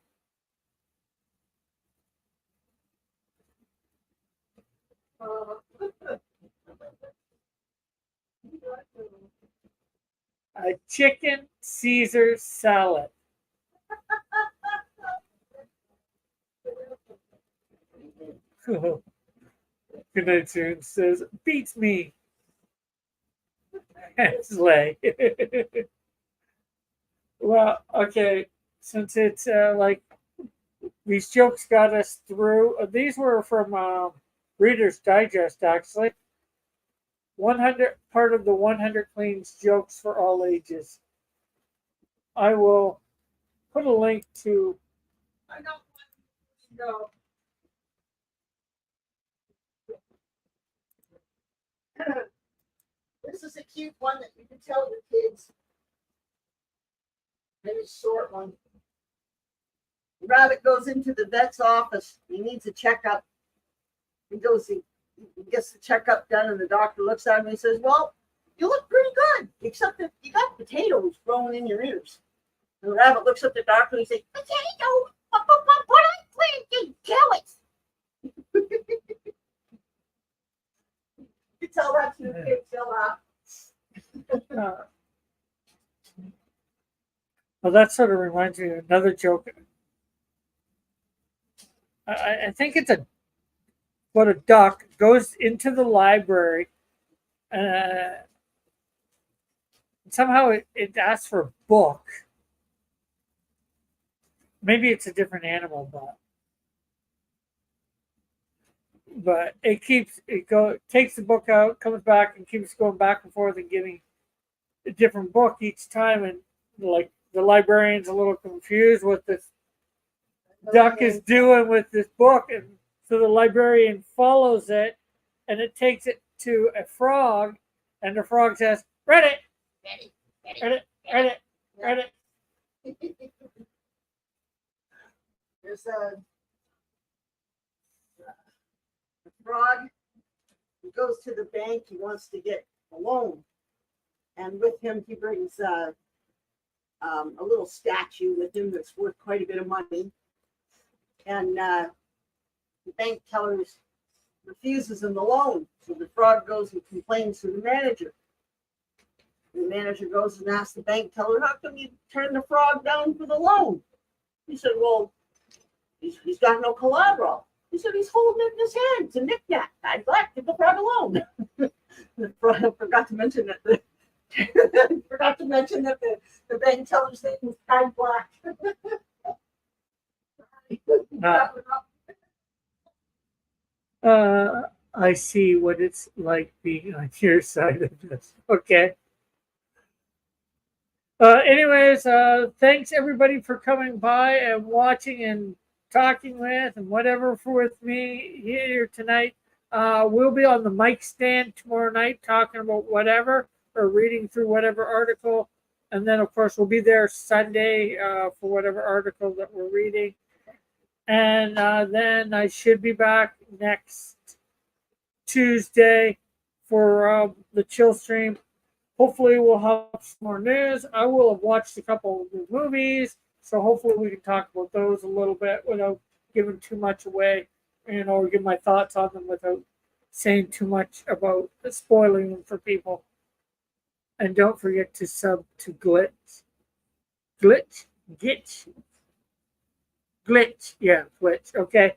A chicken Caesar salad. Good night, Soon says, beats me. Slay. Well, okay, since it's like these jokes got us through, these were from Reader's Digest, actually. 100 part of the 100 Cleans jokes for all ages. I will put a link to. I don't want to go. This is a cute one that you can tell your kids. Maybe a short one. The rabbit goes into the vet's office. He needs a checkup. He gets the checkup done, and the doctor looks at him and he says, "Well, you look pretty good, except that you got potatoes growing in your ears." And the rabbit looks at the doctor and he says, "Potatoes? What I planted? Kill it." You tell that to the kids, they'll laugh. Well, that sort of reminds me of another joke. I think it's about a duck goes into the library. Somehow it asks for a book. Maybe it's a different animal, but it takes the book out, comes back, and keeps going back and forth and getting a different book each time, and like the librarian's a little confused what this duck is doing with this book, and so the librarian follows it, and it takes it to a frog, and the frog says, "Read it, read it, read it, read it." There's a frog. He goes to the bank. He wants to get a loan, and with him he brings a little statue with him that's worth quite a bit of money. And the bank teller refuses him the loan. So the frog goes and complains to the manager. The manager goes and asks the bank teller, "How come you turned the frog down for the loan?" He said, "Well, he's got no collateral." He said, "He's holding it in his hand. It's a knick-knack. I'd like to the frog alone." The frog forgot to mention that the bank teller's name was Tide Black. I see what it's like being on your side of this. Okay. Anyways, thanks everybody for coming by and watching and talking with and whatever with me here tonight. We'll be on the mic stand tomorrow night talking about whatever or reading through whatever article. And then, of course, we'll be there Sunday for whatever article that we're reading. And then I should be back next Tuesday for the chill stream. Hopefully we'll have some more news. I will have watched a couple of new movies, so hopefully we can talk about those a little bit without giving too much away, or give my thoughts on them without saying too much about spoiling them for people. And don't forget to sub to Glitch. Yeah, Glitch. Okay.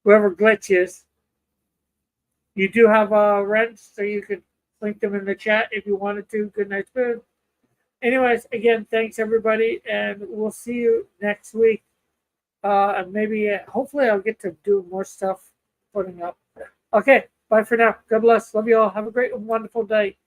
Whoever Glitch is. You do have rents, so you could link them in the chat if you wanted to. Good night, food. Anyways, again, thanks everybody, and we'll see you next week. And maybe, hopefully, I'll get to do more stuff putting up. Okay, bye for now. God bless. Love you all. Have a great and wonderful day.